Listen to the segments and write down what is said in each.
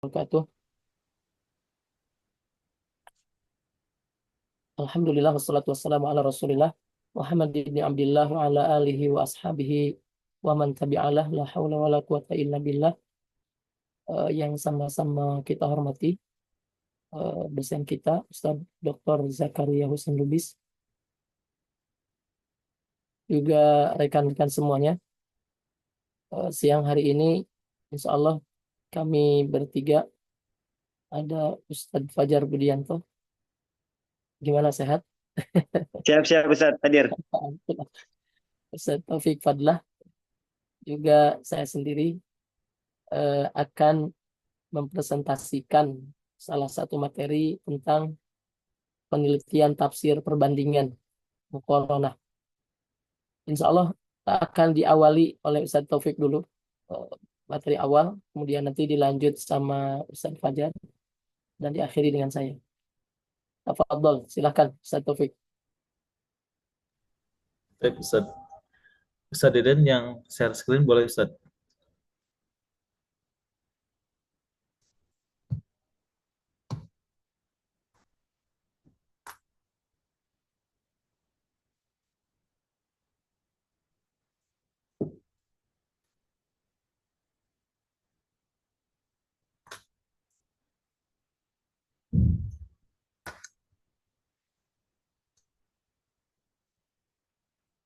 Wabarakatuh. Alhamdulillah wassalatu wassalamu ala Rasulillah Muhammad ibn Abdullah wa ala alihi wa ashabihi wa man tabi'alah la haula wa la quwata illa billah. Yang sama-sama kita hormati dosen kita Ustaz Dr. Zakaria Husin Lubis, juga rekan-rekan semuanya. Siang hari ini insya Allah kami bertiga, ada Ustadz Fajar Budianto. Gimana, sehat? Siap-siap Ustaz, hadir. Ustadz Taufik Fadlah, juga saya sendiri akan mempresentasikan salah satu materi tentang penelitian tafsir perbandingan muqaranah. Insya Allah akan diawali oleh Ustadz Taufik dulu, eh, materi awal, kemudian nanti dilanjut sama Ustadz Fajar, dan diakhiri dengan saya. Tafadhol, silakan Ustadz Taufik. Baik, Ustaz. Ustaz Deden yang share screen boleh, Ustaz?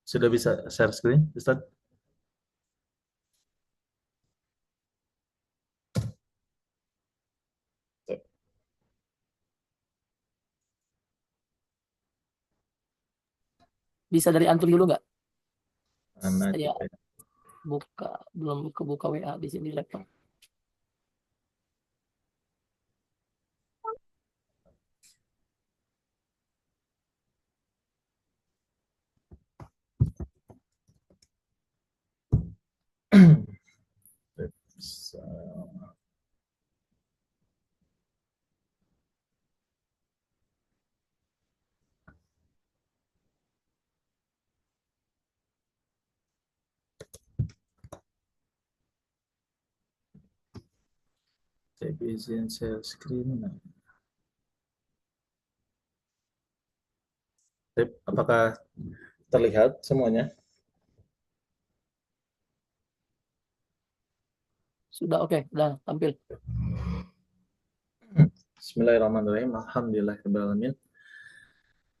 Sudah bisa share screen, Ustaz? Bisa dari antum dulu nggak? Mana Saya coba ya. buka, belum kebuka WA di sini laptop. Saya izin share screen. Baik, apakah terlihat semuanya? Sudah, oke, udah tampil. Bismillahirrahmanirrahim. Alhamdulillahirrahmanirrahim.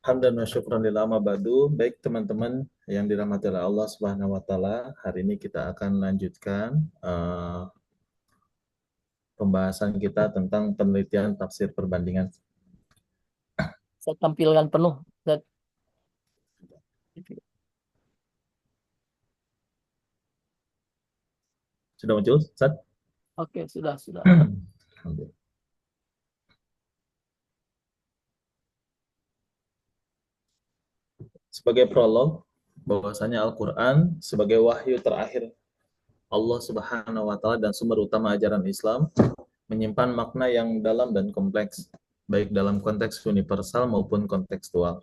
Hamdan wa syukran lillah amma ba'du. Baik teman-teman yang dirahmati oleh Allah Subhanahu wa taala, hari ini kita akan lanjutkan pembahasan kita tentang penelitian tafsir perbandingan. Saya tampilkan penuh. Dan Sudah muncul, Ustaz? oke, sudah. Alhamdulillah. Sebagai prolog, bahwasanya Al-Quran sebagai wahyu terakhir Allah Subhanahu wa Ta'ala dan sumber utama ajaran Islam menyimpan makna yang dalam dan kompleks, baik dalam konteks universal maupun kontekstual.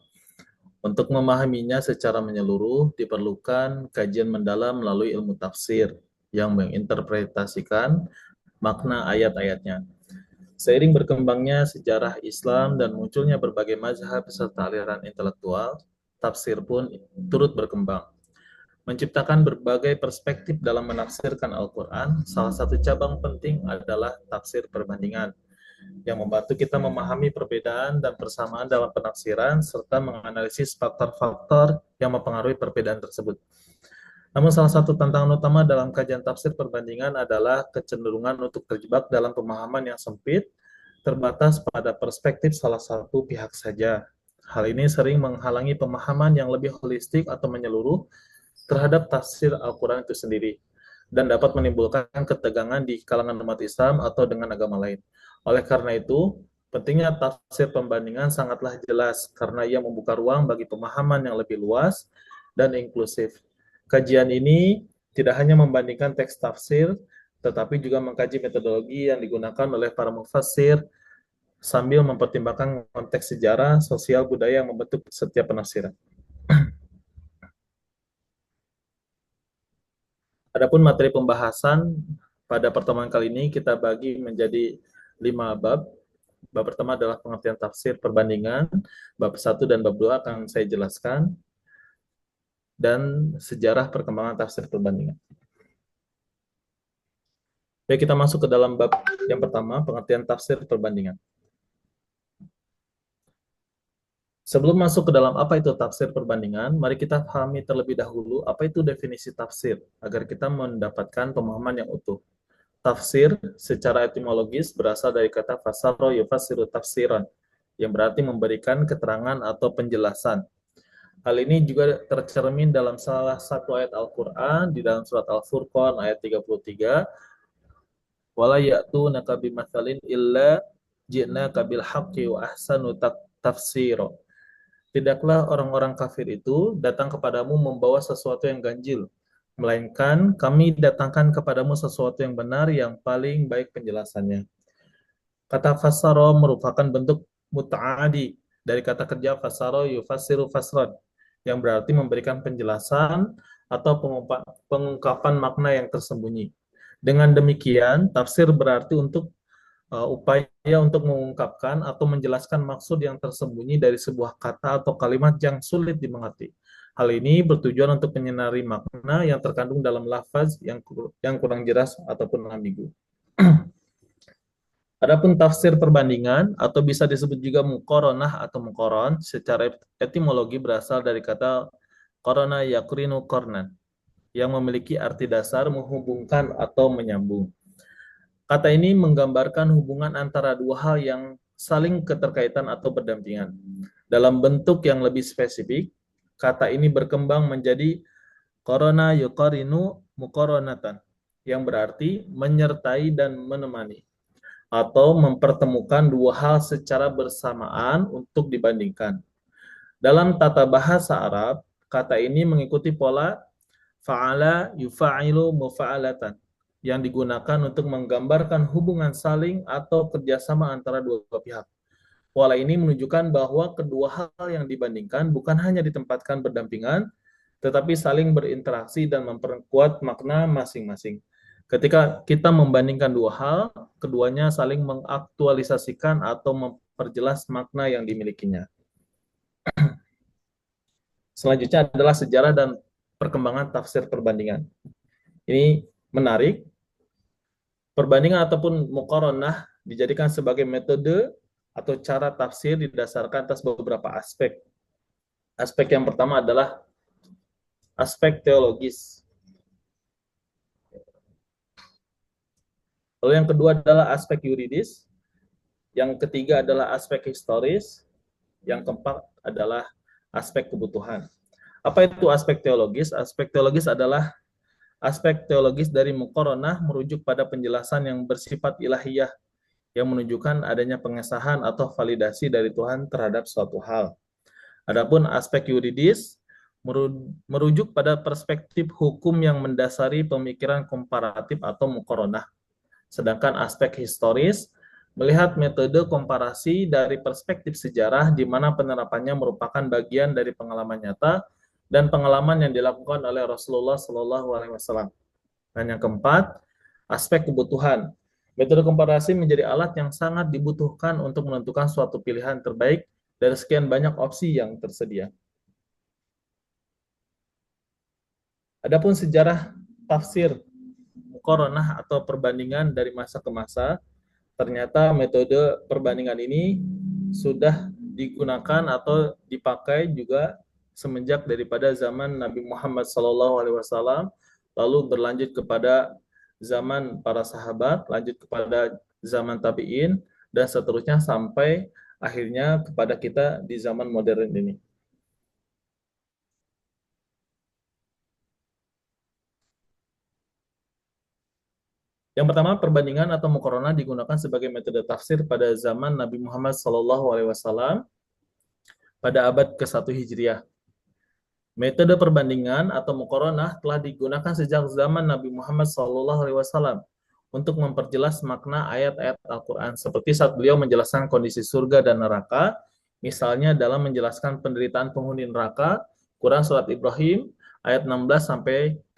Untuk memahaminya secara menyeluruh, diperlukan kajian mendalam melalui ilmu tafsir yang menginterpretasikan makna ayat-ayatnya. Seiring berkembangnya sejarah Islam dan munculnya berbagai mazhab serta aliran intelektual, tafsir pun turut berkembang, menciptakan berbagai perspektif dalam menafsirkan Al-Quran. Salah satu cabang penting adalah tafsir perbandingan, yang membantu kita memahami perbedaan dan persamaan dalam penafsiran, serta menganalisis faktor-faktor yang mempengaruhi perbedaan tersebut. Namun salah satu tantangan utama dalam kajian tafsir perbandingan adalah kecenderungan untuk terjebak dalam pemahaman yang sempit, terbatas pada perspektif salah satu pihak saja. Hal ini sering menghalangi pemahaman yang lebih holistik atau menyeluruh terhadap tafsir Al-Quran itu sendiri, dan dapat menimbulkan ketegangan di kalangan umat Islam atau dengan agama lain. Oleh karena itu, pentingnya tafsir pembandingan sangatlah jelas karena ia membuka ruang bagi pemahaman yang lebih luas dan inklusif. Kajian ini tidak hanya membandingkan teks tafsir, tetapi juga mengkaji metodologi yang digunakan oleh para mufassir sambil mempertimbangkan konteks sejarah, sosial, budaya yang membentuk setiap penafsiran. Adapun materi pembahasan pada pertemuan kali ini kita bagi menjadi 5 bab. Bab pertama adalah pengertian tafsir perbandingan, bab 1 dan bab 2 akan saya jelaskan, dan sejarah perkembangan tafsir perbandingan. Baik, kita masuk ke dalam bab yang pertama, pengertian tafsir perbandingan. Sebelum masuk ke dalam apa itu tafsir perbandingan, mari kita pahami terlebih dahulu apa itu definisi tafsir, agar kita mendapatkan pemahaman yang utuh. Tafsir secara etimologis berasal dari kata fasaro yufassiru tafsiran, yang berarti memberikan keterangan atau penjelasan. Hal ini juga tercermin dalam salah satu ayat Al-Quran, di dalam surat Al-Furqan ayat 33, wala ya'tunaka bimatsalin illa ji'naka bil haqqi wa ahsanu tafsira. Tidaklah orang-orang kafir itu datang kepadamu membawa sesuatu yang ganjil, melainkan kami datangkan kepadamu sesuatu yang benar yang paling baik penjelasannya. Kata fasaro merupakan bentuk muta'adi dari kata kerja fasaro yufassiru fasran, yang berarti memberikan penjelasan atau pengungkapan makna yang tersembunyi. Dengan demikian, tafsir berarti untuk upaya untuk mengungkapkan atau menjelaskan maksud yang tersembunyi dari sebuah kata atau kalimat yang sulit dimengerti. Hal ini bertujuan untuk menyinari makna yang terkandung dalam lafaz yang kurang jelas ataupun ambigu. Adapun tafsir perbandingan atau bisa disebut juga muqaranah atau muqaran secara etimologi berasal dari kata qarana yaqrinu qarnan, yang memiliki arti dasar menghubungkan atau menyambung. Kata ini menggambarkan hubungan antara dua hal yang saling keterkaitan atau berdampingan. Dalam bentuk yang lebih spesifik, kata ini berkembang menjadi qarana yuqarinu muqaranatan, yang berarti menyertai dan menemani, atau mempertemukan dua hal secara bersamaan untuk dibandingkan. Dalam tata bahasa Arab, kata ini mengikuti pola fa'ala yufa'ilu mufa'alatan, yang digunakan untuk menggambarkan hubungan saling atau kerjasama antara dua pihak. Pola ini menunjukkan bahwa kedua hal yang dibandingkan bukan hanya ditempatkan berdampingan, tetapi saling berinteraksi dan memperkuat makna masing-masing. Ketika kita membandingkan dua hal, keduanya saling mengaktualisasikan atau memperjelas makna yang dimilikinya. Selanjutnya adalah sejarah dan perkembangan tafsir perbandingan. Ini menarik. Perbandingan ataupun muqaranah dijadikan sebagai metode atau cara tafsir didasarkan atas beberapa aspek. Aspek yang pertama adalah aspek teologis. Lalu yang kedua adalah aspek yuridis. Yang ketiga adalah aspek historis. Yang keempat adalah aspek kebutuhan. Apa itu aspek teologis? Aspek teologis adalah aspek teologis dari muqaranah merujuk pada penjelasan yang bersifat ilahiyah, yang menunjukkan adanya pengesahan atau validasi dari Tuhan terhadap suatu hal. Adapun aspek yuridis merujuk pada perspektif hukum yang mendasari pemikiran komparatif atau muqaranah. Sedangkan aspek historis melihat metode komparasi dari perspektif sejarah di mana penerapannya merupakan bagian dari pengalaman nyata dan pengalaman yang dilakukan oleh Rasulullah SAW. Dan yang keempat, aspek kebutuhan. Metode komparasi menjadi alat yang sangat dibutuhkan untuk menentukan suatu pilihan terbaik dari sekian banyak opsi yang tersedia. Adapun sejarah tafsir muqaranah atau perbandingan dari masa ke masa, ternyata metode perbandingan ini sudah digunakan atau dipakai juga semenjak daripada zaman Nabi Muhammad SAW, lalu berlanjut kepada zaman para sahabat, lanjut kepada zaman tabi'in, dan seterusnya sampai akhirnya kepada kita di zaman modern ini. Yang pertama, perbandingan atau muqaranah digunakan sebagai metode tafsir pada zaman Nabi Muhammad SAW pada abad ke-1 Hijriah. Metode perbandingan atau muqaranah telah digunakan sejak zaman Nabi Muhammad SAW untuk memperjelas makna ayat-ayat Al-Quran, seperti saat beliau menjelaskan kondisi surga dan neraka, misalnya dalam menjelaskan penderitaan penghuni neraka, Quran Surat Ibrahim, ayat 16-17.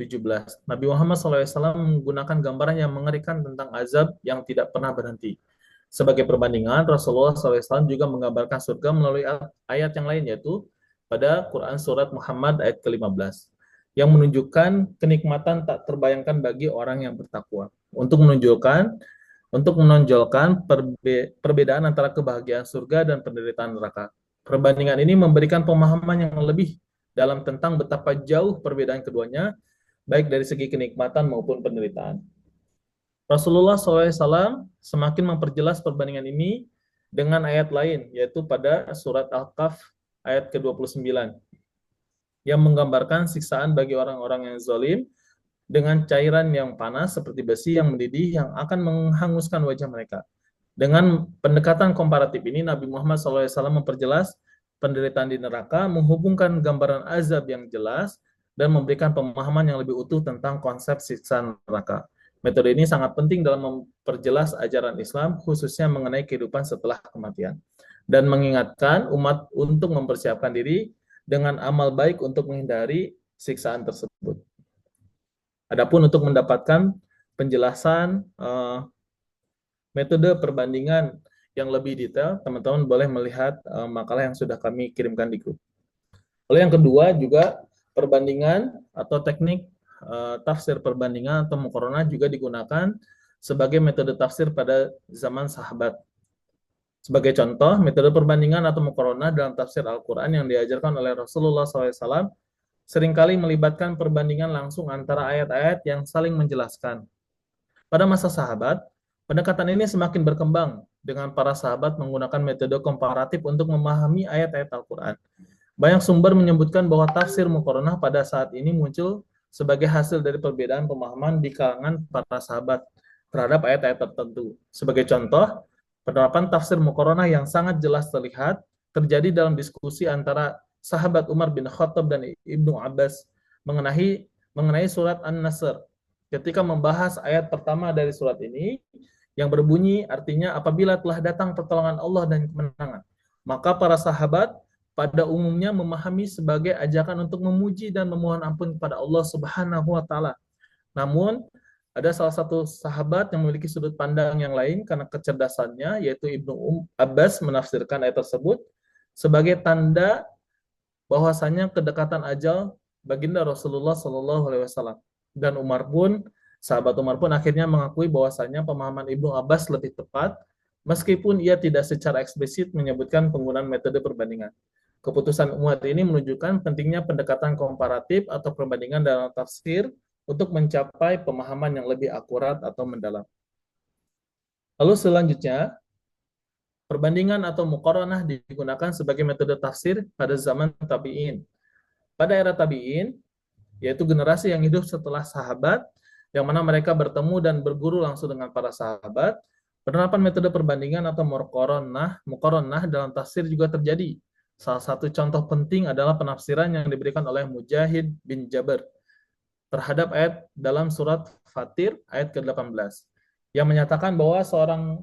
Nabi Muhammad SAW menggunakan gambaran yang mengerikan tentang azab yang tidak pernah berhenti. Sebagai perbandingan, Rasulullah SAW juga menggambarkan surga melalui ayat yang lain, yaitu pada Quran Surat Muhammad ayat ke-15, yang menunjukkan kenikmatan tak terbayangkan bagi orang yang bertakwa. Untuk menonjolkan perbedaan antara kebahagiaan surga dan penderitaan neraka. Perbandingan ini memberikan pemahaman yang lebih dalam tentang betapa jauh perbedaan keduanya, baik dari segi kenikmatan maupun penderitaan. Rasulullah SAW semakin memperjelas perbandingan ini dengan ayat lain, yaitu pada surat Al-Kahf ayat ke-29, yang menggambarkan siksaan bagi orang-orang yang zalim dengan cairan yang panas seperti besi yang mendidih yang akan menghanguskan wajah mereka. Dengan pendekatan komparatif ini, Nabi Muhammad SAW memperjelas penderitaan di neraka, menghubungkan gambaran azab yang jelas, dan memberikan pemahaman yang lebih utuh tentang konsep siksa neraka. Metode ini sangat penting dalam memperjelas ajaran Islam, khususnya mengenai kehidupan setelah kematian, dan mengingatkan umat untuk mempersiapkan diri dengan amal baik untuk menghindari siksaan tersebut. Adapun untuk mendapatkan penjelasan metode perbandingan yang lebih detail, teman-teman boleh melihat makalah yang sudah kami kirimkan di grup. Lalu yang kedua juga perbandingan atau teknik tafsir perbandingan atau muqaranah juga digunakan sebagai metode tafsir pada zaman sahabat. Sebagai contoh, metode perbandingan atau muqaranah dalam tafsir Al-Quran yang diajarkan oleh Rasulullah SAW seringkali melibatkan perbandingan langsung antara ayat-ayat yang saling menjelaskan. Pada masa sahabat, pendekatan ini semakin berkembang dengan para sahabat menggunakan metode komparatif untuk memahami ayat-ayat Al-Quran. Banyak sumber menyebutkan bahwa tafsir muqaranah pada saat ini muncul sebagai hasil dari perbedaan pemahaman di kalangan para sahabat terhadap ayat-ayat tertentu. Sebagai contoh, penerapan tafsir muqaranah yang sangat jelas terlihat terjadi dalam diskusi antara sahabat Umar bin Khattab dan Ibnu Abbas mengenai surat An-Nasr. Ketika membahas ayat pertama dari surat ini, yang berbunyi artinya apabila telah datang pertolongan Allah dan kemenangan, maka para sahabat pada umumnya memahami sebagai ajakan untuk memuji dan memohon ampun kepada Allah Subhanahu wa taala. Namun, ada salah satu sahabat yang memiliki sudut pandang yang lain karena kecerdasannya, yaitu Ibnu Abbas menafsirkan ayat tersebut sebagai tanda bahwasanya kedekatan ajal baginda Rasulullah SAW. Dan sahabat Umar pun akhirnya mengakui bahwasanya pemahaman Ibnu Abbas lebih tepat, meskipun ia tidak secara eksplisit menyebutkan penggunaan metode perbandingan. Keputusan Umar ini menunjukkan pentingnya pendekatan komparatif atau perbandingan dalam tafsir untuk mencapai pemahaman yang lebih akurat atau mendalam. Lalu selanjutnya, perbandingan atau muqaranah digunakan sebagai metode tafsir pada zaman tabi'in. Pada era tabi'in, yaitu generasi yang hidup setelah sahabat, yang mana mereka bertemu dan berguru langsung dengan para sahabat, penerapan metode perbandingan atau muqaranah dalam tafsir juga terjadi. Salah satu contoh penting adalah penafsiran yang diberikan oleh Mujahid bin Jabr terhadap ayat dalam surat Fatir ayat ke-18 yang menyatakan bahwa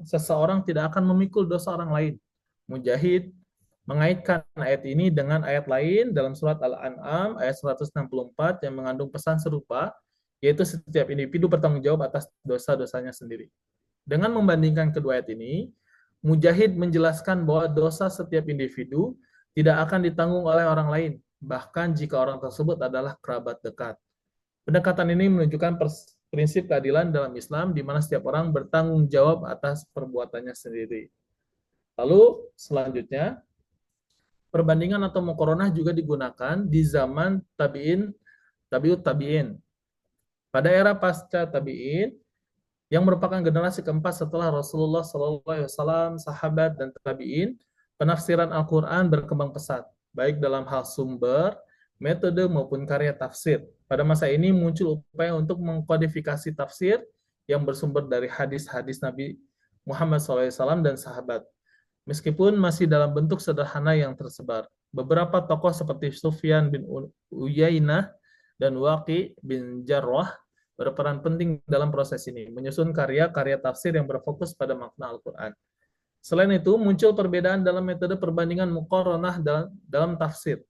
seseorang tidak akan memikul dosa orang lain. Mujahid mengaitkan ayat ini dengan ayat lain dalam surat Al-An'am ayat 164 yang mengandung pesan serupa, yaitu setiap individu bertanggung jawab atas dosa-dosanya sendiri. Dengan membandingkan kedua ayat ini, Mujahid menjelaskan bahwa dosa setiap individu tidak akan ditanggung oleh orang lain, bahkan jika orang tersebut adalah kerabat dekat. Pendekatan ini menunjukkan prinsip keadilan dalam Islam, di mana setiap orang bertanggung jawab atas perbuatannya sendiri. Lalu selanjutnya, perbandingan atau muqaranah juga digunakan di zaman tabi'ut tabi'in. Pada era pasca tabi'in, yang merupakan generasi keempat setelah Rasulullah SAW, sahabat, dan tabi'in, penafsiran Al-Quran berkembang pesat, baik dalam hal sumber, metode, maupun karya tafsir. Pada masa ini muncul upaya untuk mengkodifikasi tafsir yang bersumber dari hadis-hadis Nabi Muhammad SAW dan sahabat. Meskipun masih dalam bentuk sederhana yang tersebar, beberapa tokoh seperti Sufyan bin Uyainah dan Waqi bin Jarrah berperan penting dalam proses ini, menyusun karya-karya tafsir yang berfokus pada makna Al-Quran. Selain itu, muncul perbedaan dalam metode perbandingan muqaranah dalam tafsir.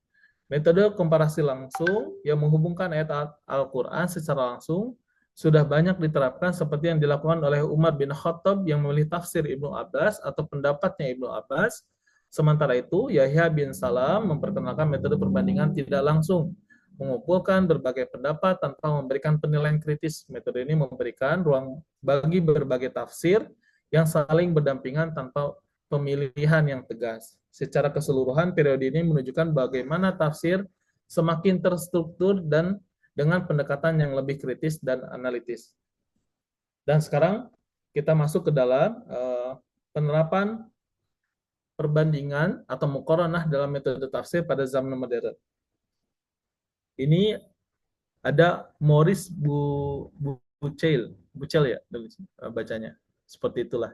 Metode komparasi langsung yang menghubungkan ayat Al-Quran secara langsung sudah banyak diterapkan seperti yang dilakukan oleh Umar bin Khattab yang memilih tafsir Ibnu Abbas atau pendapatnya Ibnu Abbas. Sementara itu, Yahya bin Salam memperkenalkan metode perbandingan tidak langsung, mengumpulkan berbagai pendapat tanpa memberikan penilaian kritis. Metode ini memberikan ruang bagi berbagai tafsir yang saling berdampingan tanpa pemilihan yang tegas. Secara keseluruhan, periode ini menunjukkan bagaimana tafsir semakin terstruktur dan dengan pendekatan yang lebih kritis dan analitis. Dan sekarang kita masuk ke dalam penerapan perbandingan atau muqaranah dalam metode tafsir pada zaman modern. Ini ada Maurice Buchel ya bacanya. Seperti itulah.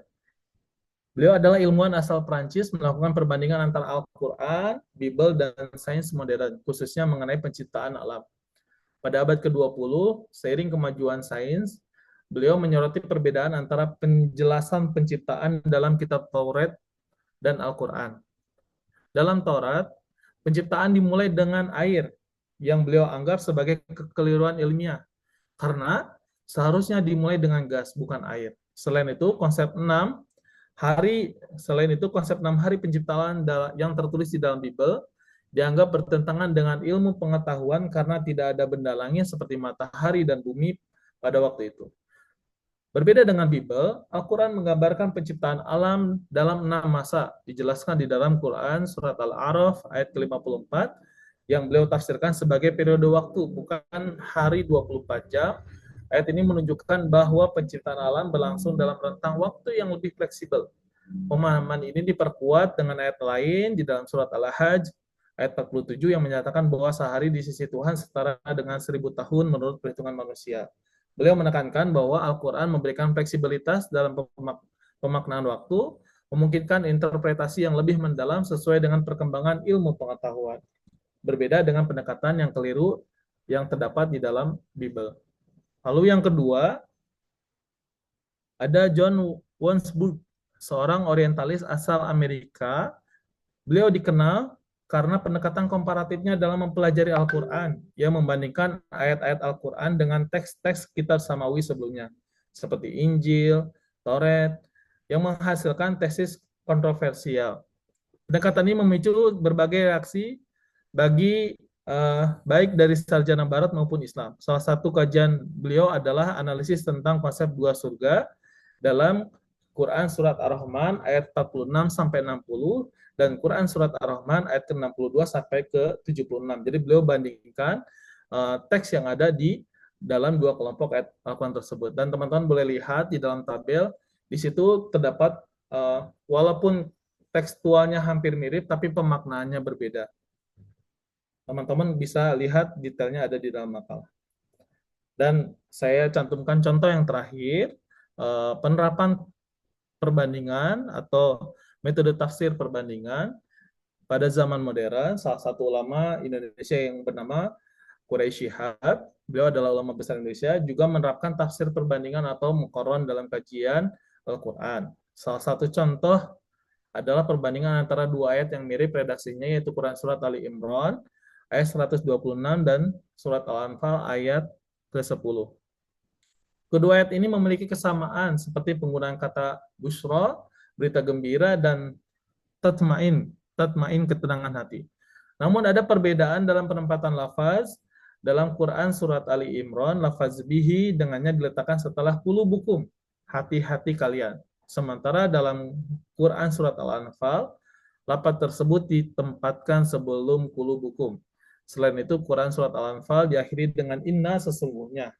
Beliau adalah ilmuwan asal Prancis melakukan perbandingan antara Al-Quran, Bible, dan sains modern, khususnya mengenai penciptaan alam. Pada abad ke-20, seiring kemajuan sains, beliau menyoroti perbedaan antara penjelasan penciptaan dalam kitab Taurat dan Al-Quran. Dalam Taurat, penciptaan dimulai dengan air, yang beliau anggap sebagai kekeliruan ilmiah, karena seharusnya dimulai dengan gas, bukan air. Selain itu, konsep 6 hari penciptaan yang tertulis di dalam Bible dianggap bertentangan dengan ilmu pengetahuan karena tidak ada benda langit seperti matahari dan bumi pada waktu itu. Berbeda dengan Bible, Al-Quran menggambarkan penciptaan alam dalam 6 masa, dijelaskan di dalam Quran surat Al-A'raf ayat ke-54, yang beliau tafsirkan sebagai periode waktu, bukan hari 24 jam. Ayat ini menunjukkan bahwa penciptaan alam berlangsung dalam rentang waktu yang lebih fleksibel. Pemahaman ini diperkuat dengan ayat lain di dalam surat Al-Hajj ayat 47 yang menyatakan bahwa sehari di sisi Tuhan setara dengan 1000 tahun menurut perhitungan manusia. Beliau menekankan bahwa Al-Quran memberikan fleksibilitas dalam pemaknaan waktu, memungkinkan interpretasi yang lebih mendalam sesuai dengan perkembangan ilmu pengetahuan. Berbeda dengan pendekatan yang keliru yang terdapat di dalam Bible. Lalu yang kedua, ada John Wansburg, seorang orientalis asal Amerika. Beliau dikenal karena pendekatan komparatifnya dalam mempelajari Al-Quran, yang membandingkan ayat-ayat Al-Quran dengan teks-teks kitab samawi sebelumnya, seperti Injil, Taurat, yang menghasilkan tesis kontroversial. Pendekatan ini memicu berbagai reaksi baik dari sarjana Barat maupun Islam. Salah satu kajian beliau adalah analisis tentang konsep dua surga dalam Quran Surat Ar-Rahman ayat 46 sampai 60 dan Quran Surat Ar-Rahman ayat ke-62 sampai ke-76. Jadi beliau bandingkan teks yang ada di dalam dua kelompok ayat Al-Quran tersebut. Dan teman-teman boleh lihat di dalam tabel, di situ terdapat walaupun tekstualnya hampir mirip, tapi pemaknaannya berbeda. Teman-teman bisa lihat detailnya ada di dalam makalah. Dan saya cantumkan contoh yang terakhir, penerapan perbandingan atau metode tafsir perbandingan pada zaman modern. Salah satu ulama Indonesia yang bernama Quraisy Shihab, beliau adalah ulama besar Indonesia, juga menerapkan tafsir perbandingan atau muqarran dalam kajian Al-Quran. Salah satu contoh adalah perbandingan antara dua ayat yang mirip redaksinya, yaitu Quran Surat Ali Imran ayat 126 dan Surat Al-Anfal ayat ke-10. Kedua ayat ini memiliki kesamaan seperti penggunaan kata busra, berita gembira, dan tatmain ketenangan hati. Namun ada perbedaan dalam penempatan lafaz. Dalam Quran Surat Ali Imran, lafaz bihi dengannya diletakkan setelah qulubukum, hati-hati kalian. Sementara dalam Quran Surat Al-Anfal, lafaz tersebut ditempatkan sebelum qulubukum. Selain itu, Quran Surat Al-Anfal diakhiri dengan inna sesungguhnya,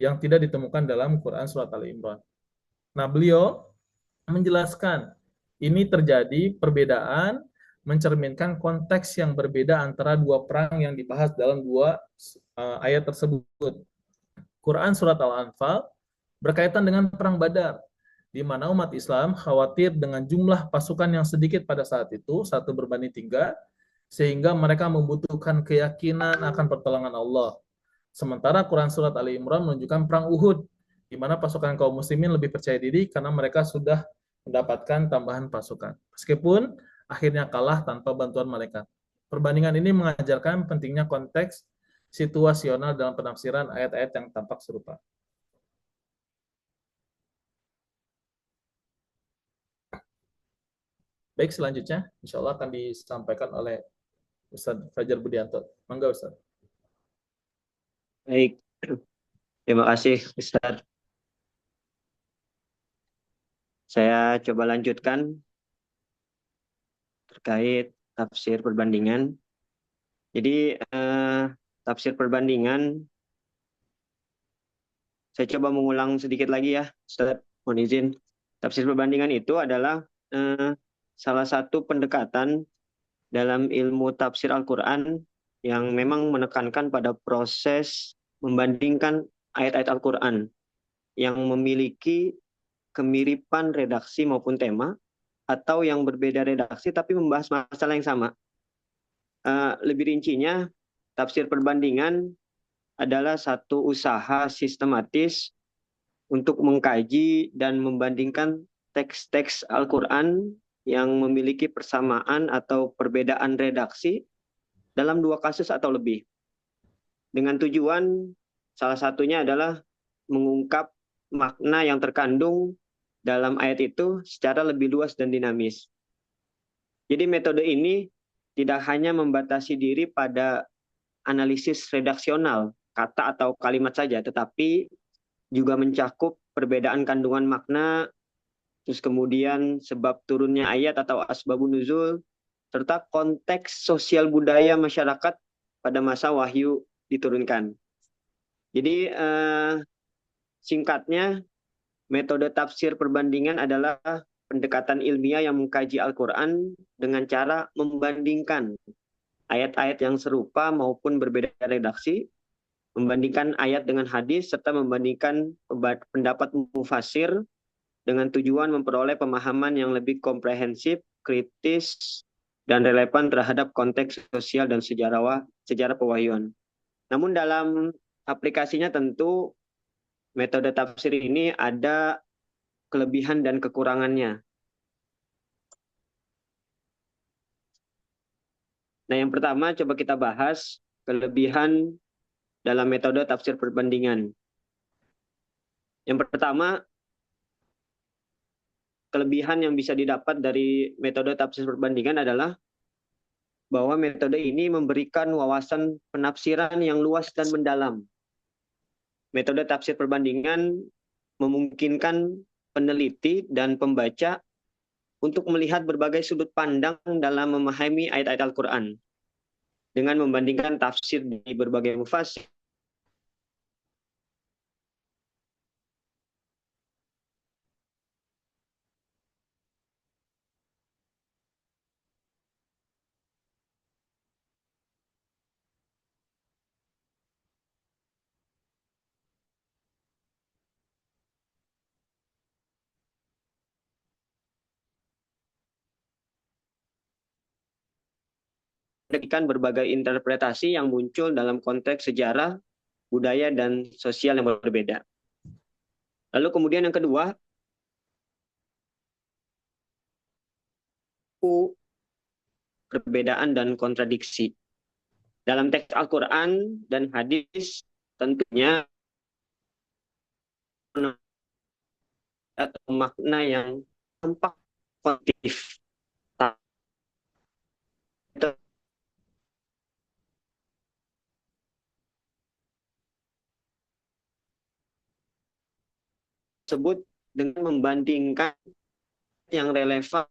yang tidak ditemukan dalam Quran Surat Al-Imran. Nah, beliau menjelaskan ini terjadi perbedaan mencerminkan konteks yang berbeda antara dua perang yang dibahas dalam dua ayat tersebut. Quran Surat Al-Anfal berkaitan dengan perang Badar, di mana umat Islam khawatir dengan jumlah pasukan yang sedikit pada saat itu, 1:3, sehingga mereka membutuhkan keyakinan akan pertolongan Allah. Sementara Quran Surat Ali Imran menunjukkan perang Uhud, di mana pasukan kaum muslimin lebih percaya diri karena mereka sudah mendapatkan tambahan pasukan. Meskipun akhirnya kalah tanpa bantuan malaikat. Perbandingan ini mengajarkan pentingnya konteks situasional dalam penafsiran ayat-ayat yang tampak serupa. Baik, selanjutnya insya Allah akan disampaikan oleh Ustadz Fajar Budianto. Mangga Ustadz. Baik, terima kasih Ustaz. Saya coba lanjutkan terkait tafsir perbandingan. Jadi tafsir perbandingan, saya coba mengulang sedikit lagi ya, Ustaz, mohon izin. Tafsir perbandingan itu adalah salah satu pendekatan dalam ilmu tafsir Al-Quran yang memang menekankan pada proses membandingkan ayat-ayat Al-Quran yang memiliki kemiripan redaksi maupun tema, atau yang berbeda redaksi tapi membahas masalah yang sama. Lebih rincinya, tafsir perbandingan adalah satu usaha sistematis untuk mengkaji dan membandingkan teks-teks Al-Quran yang memiliki persamaan atau perbedaan redaksi dalam dua kasus atau lebih. Dengan tujuan salah satunya adalah mengungkap makna yang terkandung dalam ayat itu secara lebih luas dan dinamis. Jadi metode ini tidak hanya membatasi diri pada analisis redaksional, kata atau kalimat saja, tetapi juga mencakup perbedaan kandungan makna, terus kemudian sebab turunnya ayat atau asbabun nuzul, serta konteks sosial budaya masyarakat pada masa wahyu diturunkan. Jadi singkatnya, metode tafsir perbandingan adalah pendekatan ilmiah yang mengkaji Al-Quran dengan cara membandingkan ayat-ayat yang serupa maupun berbeda redaksi, membandingkan ayat dengan hadis, serta membandingkan pendapat mufasir dengan tujuan memperoleh pemahaman yang lebih komprehensif, kritis, dan relevan terhadap konteks sosial dan sejarah pewahyuan. Namun dalam aplikasinya tentu metode tafsir ini ada kelebihan dan kekurangannya. Nah, yang pertama coba kita bahas kelebihan dalam metode tafsir perbandingan. Yang pertama, kelebihan yang bisa didapat dari metode tafsir perbandingan adalah bahwa metode ini memberikan wawasan penafsiran yang luas dan mendalam. Metode tafsir perbandingan memungkinkan peneliti dan pembaca untuk melihat berbagai sudut pandang dalam memahami ayat-ayat Al-Quran. Dengan membandingkan tafsir di berbagai mufasir, memberikan berbagai interpretasi yang muncul dalam konteks sejarah, budaya, dan sosial yang berbeda. Lalu kemudian yang kedua, perbedaan dan kontradiksi. Dalam teks Al-Quran dan hadis tentunya atau makna yang tampak positif tersebut dengan membandingkan yang relevan.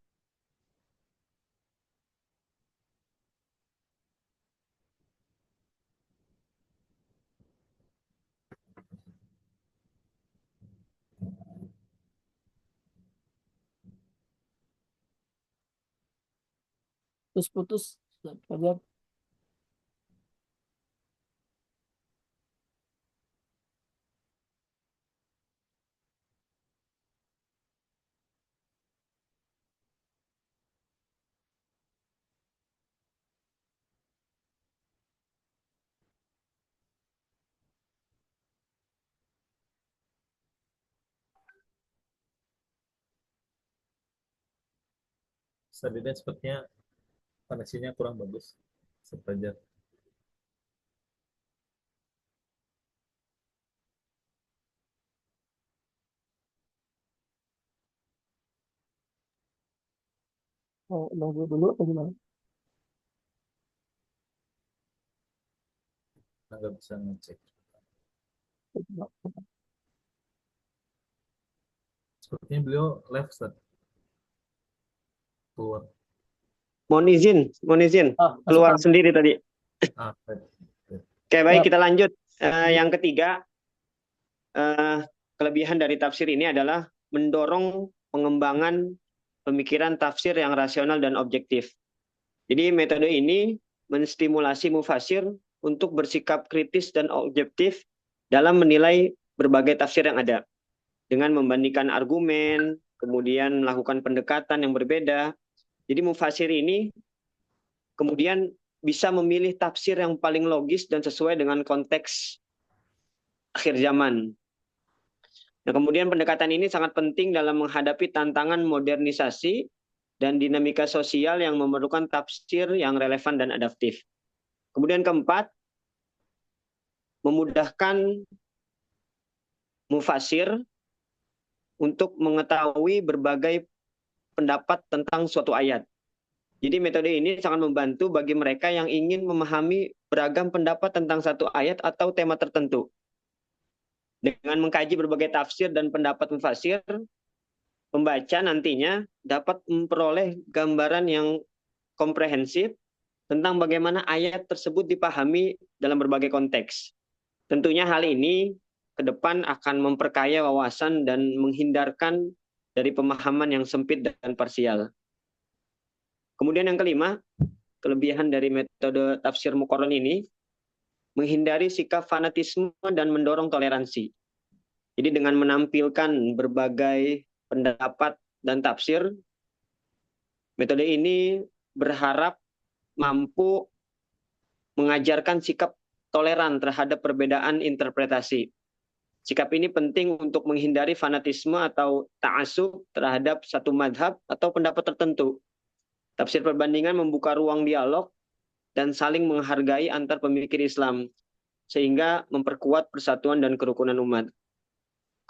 Terus putus, Ustaz Fajar. Ustadz Deden sepertinya koneksinya kurang bagus. Ustadz Fajar. Mau nunggu dulu atau gimana? Nggak bisa ngecek. Sepertinya beliau left Ustaz. Keluar. Mohon izin, Masuk keluar kan? sendiri tadi. Baik. Oke, baik, Ya. kita lanjut. Yang ketiga, kelebihan dari tafsir ini adalah mendorong pengembangan pemikiran tafsir yang rasional dan objektif. Jadi metode ini menstimulasi mufasir untuk bersikap kritis dan objektif dalam menilai berbagai tafsir yang ada. Dengan membandingkan argumen, kemudian melakukan pendekatan yang berbeda. Jadi mufasir ini kemudian bisa memilih tafsir yang paling logis dan sesuai dengan konteks akhir zaman. Nah, kemudian pendekatan ini sangat penting dalam menghadapi tantangan modernisasi dan dinamika sosial yang memerlukan tafsir yang relevan dan adaptif. Kemudian keempat, memudahkan mufasir untuk mengetahui berbagai pendapat tentang suatu ayat. Jadi metode ini sangat membantu bagi mereka yang ingin memahami beragam pendapat tentang satu ayat atau tema tertentu. Dengan mengkaji berbagai tafsir dan pendapat mufasir, pembaca nantinya dapat memperoleh gambaran yang komprehensif tentang bagaimana ayat tersebut dipahami dalam berbagai konteks. Tentunya hal ini ke depan akan memperkaya wawasan dan menghindarkan dari pemahaman yang sempit dan parsial. Kemudian yang kelima, kelebihan dari metode tafsir Muqarron ini menghindari sikap fanatisme dan mendorong toleransi. Jadi dengan menampilkan berbagai pendapat dan tafsir, metode ini berharap mampu mengajarkan sikap toleran terhadap perbedaan interpretasi. Sikap ini penting untuk menghindari fanatisme atau ta'assub terhadap satu madhab atau pendapat tertentu. Tafsir perbandingan membuka ruang dialog dan saling menghargai antar pemikir Islam, sehingga memperkuat persatuan dan kerukunan umat.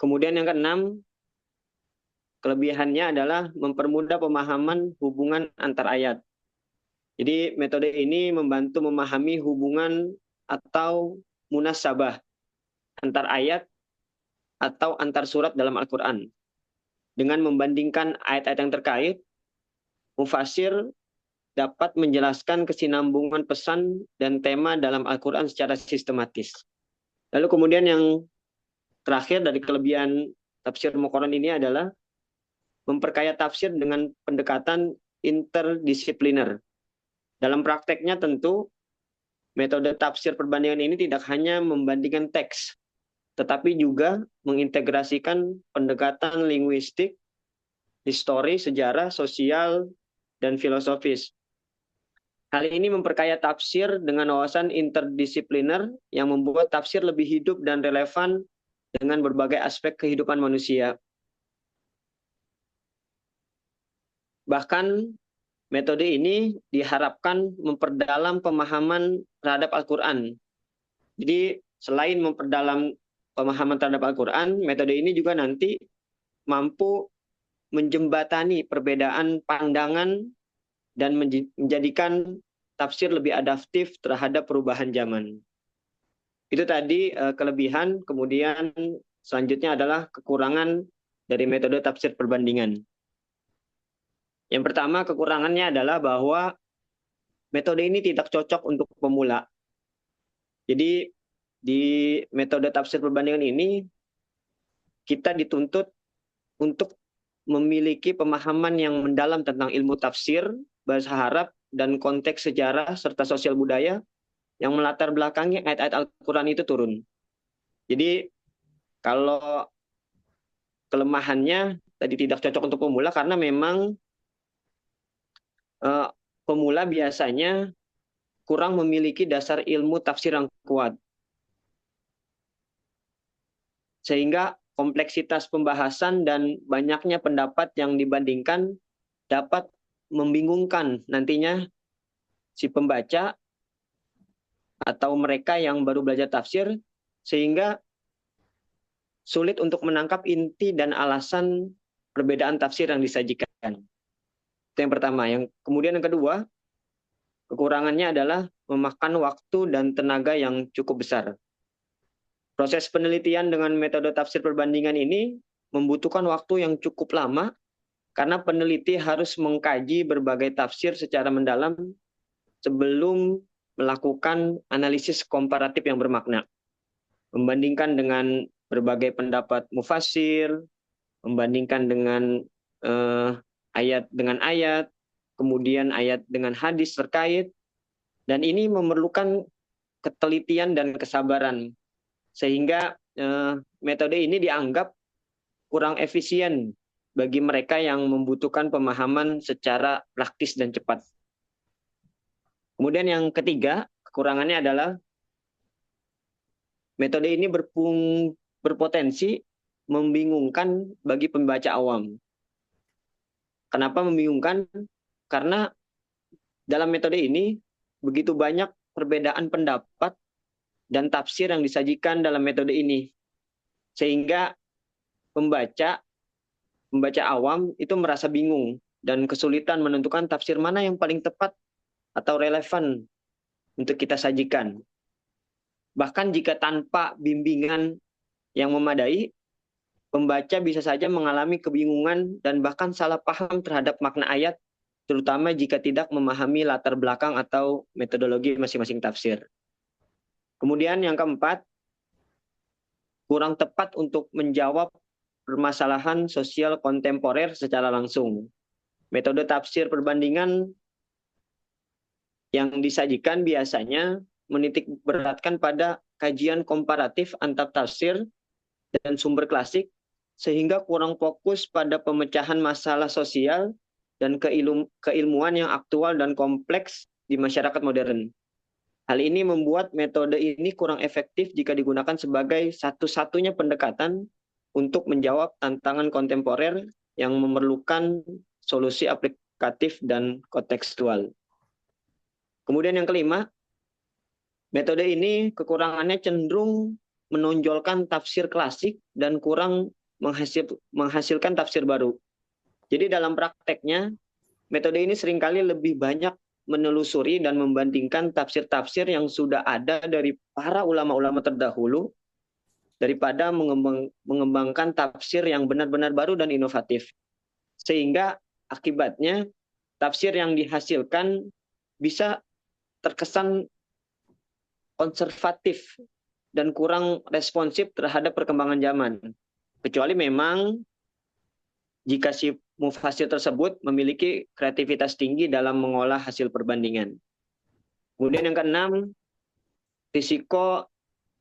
Kemudian yang keenam, kelebihannya adalah mempermudah pemahaman hubungan antar ayat. Jadi metode ini membantu memahami hubungan atau munasabah antar ayat atau antar surat dalam Al-Quran. Dengan membandingkan ayat-ayat yang terkait, mufasir dapat menjelaskan kesinambungan pesan dan tema dalam Al-Quran secara sistematis. Lalu kemudian yang terakhir dari kelebihan tafsir Muqarron ini adalah memperkaya tafsir dengan pendekatan interdisipliner. Dalam prakteknya tentu, metode tafsir perbandingan ini tidak hanya membandingkan teks, tetapi juga mengintegrasikan pendekatan linguistik, histori, sejarah, sosial, dan filosofis. Hal ini memperkaya tafsir dengan wawasan interdisipliner yang membuat tafsir lebih hidup dan relevan dengan berbagai aspek kehidupan manusia. Bahkan metode ini diharapkan memperdalam pemahaman terhadap Al-Quran. Jadi selain memperdalam pemahaman terhadap Al-Quran, metode ini juga nanti mampu menjembatani perbedaan pandangan dan menjadikan tafsir lebih adaptif terhadap perubahan zaman. Itu tadi kelebihan, kemudian selanjutnya adalah kekurangan dari metode tafsir perbandingan. Yang pertama, kekurangannya adalah bahwa metode ini tidak cocok untuk pemula. Jadi di metode tafsir perbandingan ini kita dituntut untuk memiliki pemahaman yang mendalam tentang ilmu tafsir, bahasa Arab, dan konteks sejarah serta sosial budaya yang melatar belakangi ayat-ayat Al-Quran itu turun. Jadi kalau kelemahannya tadi tidak cocok untuk pemula karena memang pemula biasanya kurang memiliki dasar ilmu tafsir yang kuat. Sehingga kompleksitas pembahasan dan banyaknya pendapat yang dibandingkan dapat membingungkan nantinya si pembaca atau mereka yang baru belajar tafsir, sehingga sulit untuk menangkap inti dan alasan perbedaan tafsir yang disajikan. Itu yang pertama. Kemudian yang kedua, kekurangannya adalah memakan waktu dan tenaga yang cukup besar. Proses penelitian dengan metode tafsir perbandingan ini membutuhkan waktu yang cukup lama karena peneliti harus mengkaji berbagai tafsir secara mendalam sebelum melakukan analisis komparatif yang bermakna. Membandingkan dengan berbagai pendapat mufassir, membandingkan dengan ayat dengan ayat, kemudian ayat dengan hadis terkait, dan ini memerlukan ketelitian dan kesabaran. Sehingga metode ini dianggap kurang efisien bagi mereka yang membutuhkan pemahaman secara praktis dan cepat. Kemudian yang ketiga, kekurangannya adalah metode ini berpotensi membingungkan bagi pembaca awam. Kenapa membingungkan? Karena dalam metode ini begitu banyak perbedaan pendapat dan tafsir yang disajikan dalam metode ini. Sehingga pembaca awam itu merasa bingung dan kesulitan menentukan tafsir mana yang paling tepat atau relevan untuk kita sajikan. Bahkan jika tanpa bimbingan yang memadai, pembaca bisa saja mengalami kebingungan dan bahkan salah paham terhadap makna ayat, terutama jika tidak memahami latar belakang atau metodologi masing-masing tafsir. Kemudian yang keempat, kurang tepat untuk menjawab permasalahan sosial kontemporer secara langsung. Metode tafsir perbandingan yang disajikan biasanya menitik beratkan pada kajian komparatif antar tafsir dan sumber klasik, sehingga kurang fokus pada pemecahan masalah sosial dan keilmuan yang aktual dan kompleks di masyarakat modern. Hal ini membuat metode ini kurang efektif jika digunakan sebagai satu-satunya pendekatan untuk menjawab tantangan kontemporer yang memerlukan solusi aplikatif dan kontekstual. Kemudian yang kelima, metode ini kekurangannya cenderung menonjolkan tafsir klasik dan kurang menghasilkan tafsir baru. Jadi dalam prakteknya, metode ini seringkali lebih banyak menelusuri dan membandingkan tafsir-tafsir yang sudah ada dari para ulama-ulama terdahulu daripada mengembangkan tafsir yang benar-benar baru dan inovatif. Sehingga akibatnya tafsir yang dihasilkan bisa terkesan konservatif dan kurang responsif terhadap perkembangan zaman. Kecuali memang jika si mufassir tersebut memiliki kreativitas tinggi dalam mengolah hasil perbandingan. Kemudian yang keenam, risiko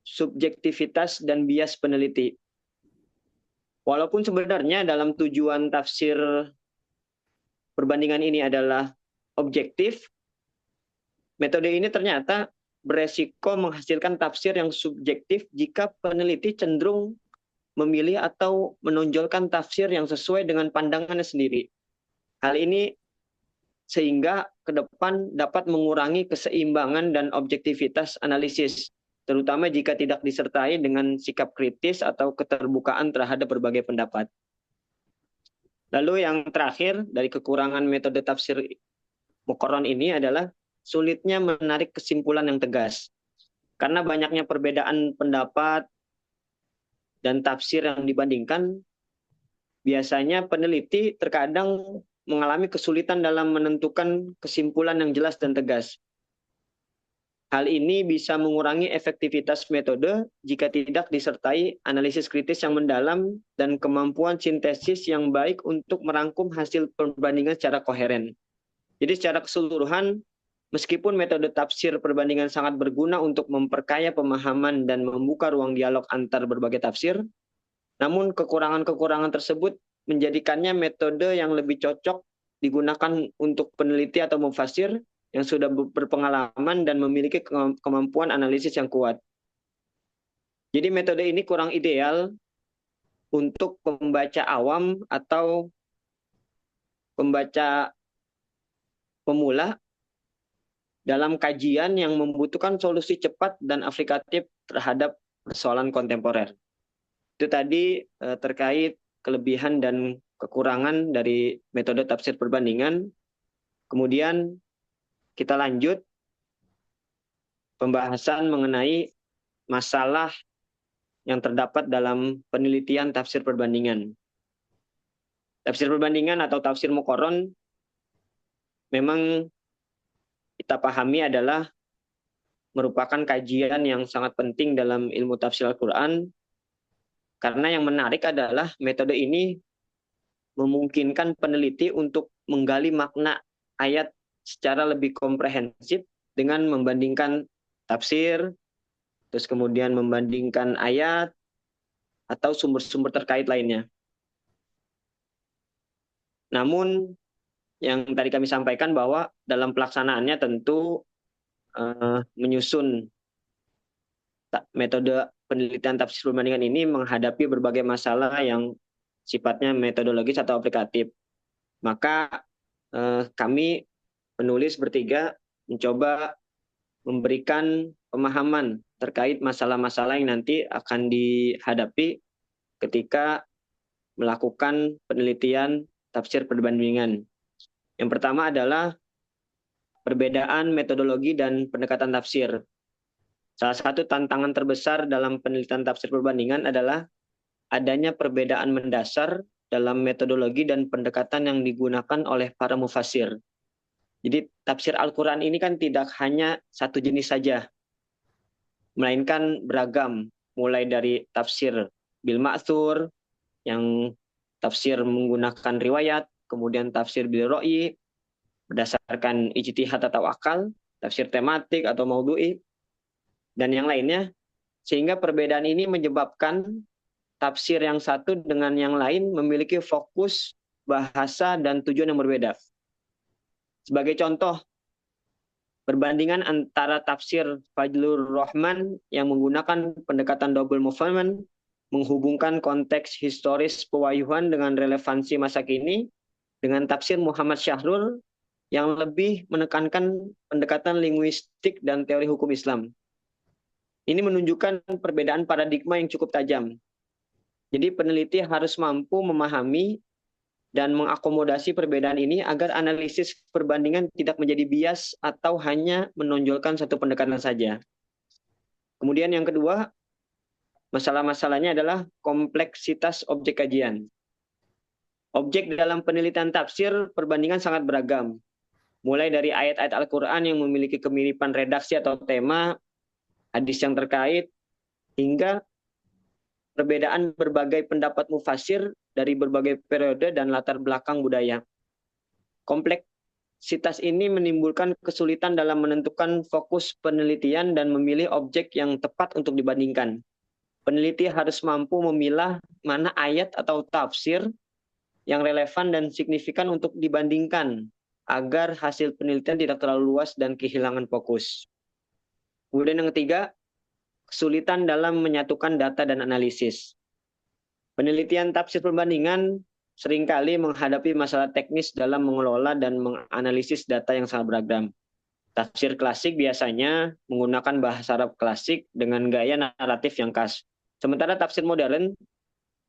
subjektivitas dan bias peneliti. Walaupun sebenarnya dalam tujuan tafsir perbandingan ini adalah objektif, metode ini ternyata beresiko menghasilkan tafsir yang subjektif jika peneliti cenderung memilih atau menonjolkan tafsir yang sesuai dengan pandangannya sendiri. Hal ini sehingga ke depan dapat mengurangi keseimbangan dan objektivitas analisis, terutama jika tidak disertai dengan sikap kritis atau keterbukaan terhadap berbagai pendapat. Lalu yang terakhir dari kekurangan metode tafsir Muqarron ini adalah sulitnya menarik kesimpulan yang tegas. Karena banyaknya perbedaan pendapat dan tafsir yang dibandingkan, biasanya peneliti terkadang mengalami kesulitan dalam menentukan kesimpulan yang jelas dan tegas. Hal ini bisa mengurangi efektivitas metode jika tidak disertai analisis kritis yang mendalam dan kemampuan sintesis yang baik untuk merangkum hasil perbandingan secara koheren. Jadi secara keseluruhan, meskipun metode tafsir perbandingan sangat berguna untuk memperkaya pemahaman dan membuka ruang dialog antar berbagai tafsir, namun kekurangan-kekurangan tersebut menjadikannya metode yang lebih cocok digunakan untuk peneliti atau mufassir yang sudah berpengalaman dan memiliki kemampuan analisis yang kuat. Jadi metode ini kurang ideal untuk pembaca awam atau pembaca pemula dalam kajian yang membutuhkan solusi cepat dan aplikatif terhadap persoalan kontemporer. Itu tadi terkait kelebihan dan kekurangan dari metode tafsir perbandingan. Kemudian kita lanjut pembahasan mengenai masalah yang terdapat dalam penelitian tafsir perbandingan. Tafsir perbandingan atau tafsir muqarron memang kita pahami adalah merupakan kajian yang sangat penting dalam ilmu tafsir Al-Quran, karena yang menarik adalah metode ini memungkinkan peneliti untuk menggali makna ayat secara lebih komprehensif dengan membandingkan tafsir, terus kemudian membandingkan ayat atau sumber-sumber terkait lainnya. Namun yang tadi kami sampaikan bahwa dalam pelaksanaannya tentu menyusun metode penelitian tafsir perbandingan ini menghadapi berbagai masalah yang sifatnya metodologis atau aplikatif. Maka kami penulis bertiga mencoba memberikan pemahaman terkait masalah-masalah yang nanti akan dihadapi ketika melakukan penelitian tafsir perbandingan. Yang pertama adalah perbedaan metodologi dan pendekatan tafsir. Salah satu tantangan terbesar dalam penelitian tafsir perbandingan adalah adanya perbedaan mendasar dalam metodologi dan pendekatan yang digunakan oleh para mufassir. Jadi tafsir Al-Quran ini kan tidak hanya satu jenis saja, melainkan beragam, mulai dari tafsir bil ma'thur, yang tafsir menggunakan riwayat, kemudian tafsir bil ro'i, berdasarkan ijtihad atau akal, tafsir tematik atau maudhu'i, dan yang lainnya, sehingga perbedaan ini menyebabkan tafsir yang satu dengan yang lain memiliki fokus, bahasa, dan tujuan yang berbeda. Sebagai contoh, perbandingan antara tafsir Fajlur Rahman yang menggunakan pendekatan double movement, menghubungkan konteks historis pewahyuan dengan relevansi masa kini, dengan tafsir Muhammad Syahrul yang lebih menekankan pendekatan linguistik dan teori hukum Islam. Ini menunjukkan perbedaan paradigma yang cukup tajam. Jadi peneliti harus mampu memahami dan mengakomodasi perbedaan ini agar analisis perbandingan tidak menjadi bias atau hanya menonjolkan satu pendekatan saja. Kemudian yang kedua, masalah-masalahnya adalah kompleksitas objek kajian. Objek dalam penelitian tafsir perbandingan sangat beragam. Mulai dari ayat-ayat Al-Quran yang memiliki kemiripan redaksi atau tema, hadis yang terkait, hingga perbedaan berbagai pendapat mufassir dari berbagai periode dan latar belakang budaya. Kompleksitas ini menimbulkan kesulitan dalam menentukan fokus penelitian dan memilih objek yang tepat untuk dibandingkan. Peneliti harus mampu memilah mana ayat atau tafsir yang relevan dan signifikan untuk dibandingkan agar hasil penelitian tidak terlalu luas dan kehilangan fokus. Kemudian yang ketiga, kesulitan dalam menyatukan data dan analisis. Penelitian tafsir perbandingan seringkali menghadapi masalah teknis dalam mengelola dan menganalisis data yang sangat beragam. Tafsir klasik biasanya menggunakan bahasa Arab klasik dengan gaya naratif yang khas. Sementara tafsir modern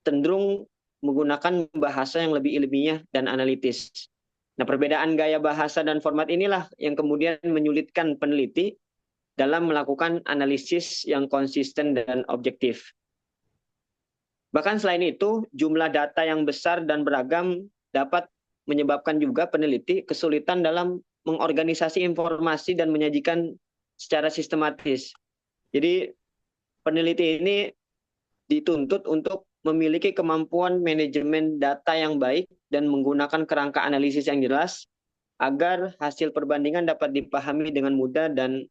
cenderung menggunakan bahasa yang lebih ilmiah dan analitis. Nah, perbedaan gaya bahasa dan format inilah yang kemudian menyulitkan peneliti dalam melakukan analisis yang konsisten dan objektif. Bahkan selain itu, jumlah data yang besar dan beragam dapat menyebabkan juga peneliti kesulitan dalam mengorganisasi informasi dan menyajikan secara sistematis. Jadi peneliti ini dituntut untuk memiliki kemampuan manajemen data yang baik dan menggunakan kerangka analisis yang jelas agar hasil perbandingan dapat dipahami dengan mudah dan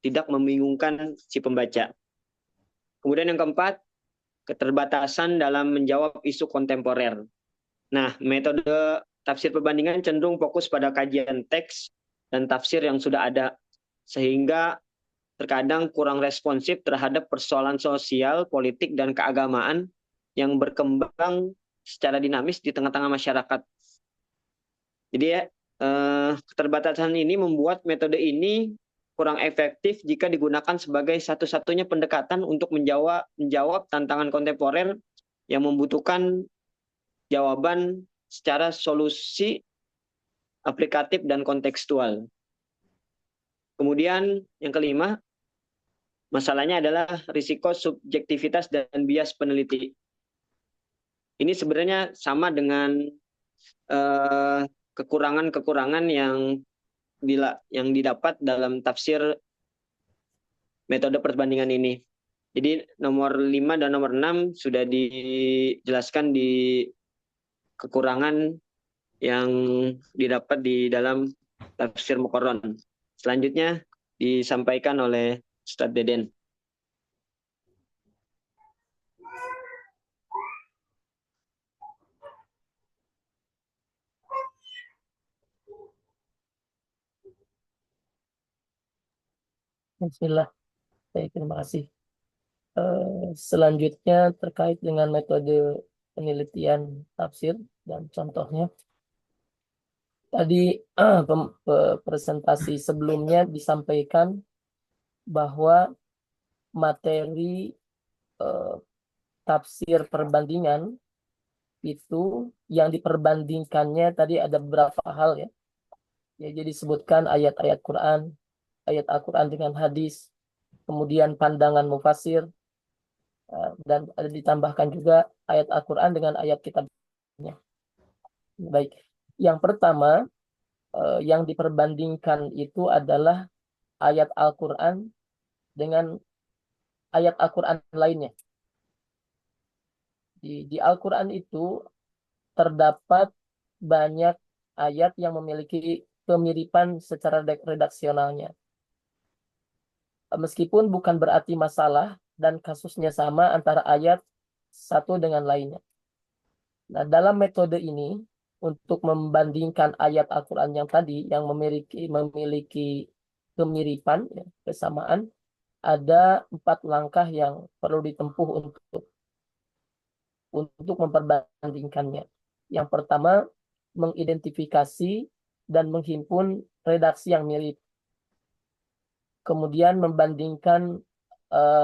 tidak membingungkan si pembaca. Kemudian yang keempat, keterbatasan dalam menjawab isu kontemporer. Nah, metode tafsir perbandingan cenderung fokus pada kajian teks dan tafsir yang sudah ada, sehingga terkadang kurang responsif terhadap persoalan sosial, politik, dan keagamaan yang berkembang secara dinamis di tengah-tengah masyarakat. Jadi keterbatasan ini membuat metode ini kurang efektif jika digunakan sebagai satu-satunya pendekatan untuk menjawab tantangan kontemporer yang membutuhkan jawaban secara solusi aplikatif dan kontekstual. Kemudian yang kelima, masalahnya adalah risiko subjektivitas dan bias peneliti. Ini sebenarnya sama dengan kekurangan-kekurangan yang didapat dalam tafsir metode perbandingan ini. Jadi nomor 5 dan nomor 6 sudah dijelaskan di kekurangan yang didapat di dalam tafsir Muqarron. Selanjutnya disampaikan oleh Ustadz Deden. Bismillah. Baik, terima kasih. Selanjutnya terkait dengan metode penelitian tafsir dan contohnya. Tadi presentasi sebelumnya disampaikan bahwa materi tafsir perbandingan itu yang diperbandingkannya tadi ada beberapa hal ya. Ya, jadi disebutkan ayat-ayat Quran, ayat Al-Quran dengan hadis, kemudian pandangan mufasir, dan ada ditambahkan juga ayat Al-Quran dengan ayat kitabnya. Baik, yang pertama yang diperbandingkan itu adalah ayat Al-Quran dengan ayat Al-Quran lainnya. Di Al-Quran itu terdapat banyak ayat yang memiliki kemiripan secara redaksionalnya. Meskipun bukan berarti masalah dan kasusnya sama antara ayat satu dengan lainnya. Nah, dalam metode ini, untuk membandingkan ayat Al-Quran yang tadi, yang memiliki kemiripan, ya, kesamaan, ada 4 langkah yang perlu ditempuh untuk memperbandingkannya. Yang pertama, mengidentifikasi dan menghimpun redaksi yang mirip. Kemudian membandingkan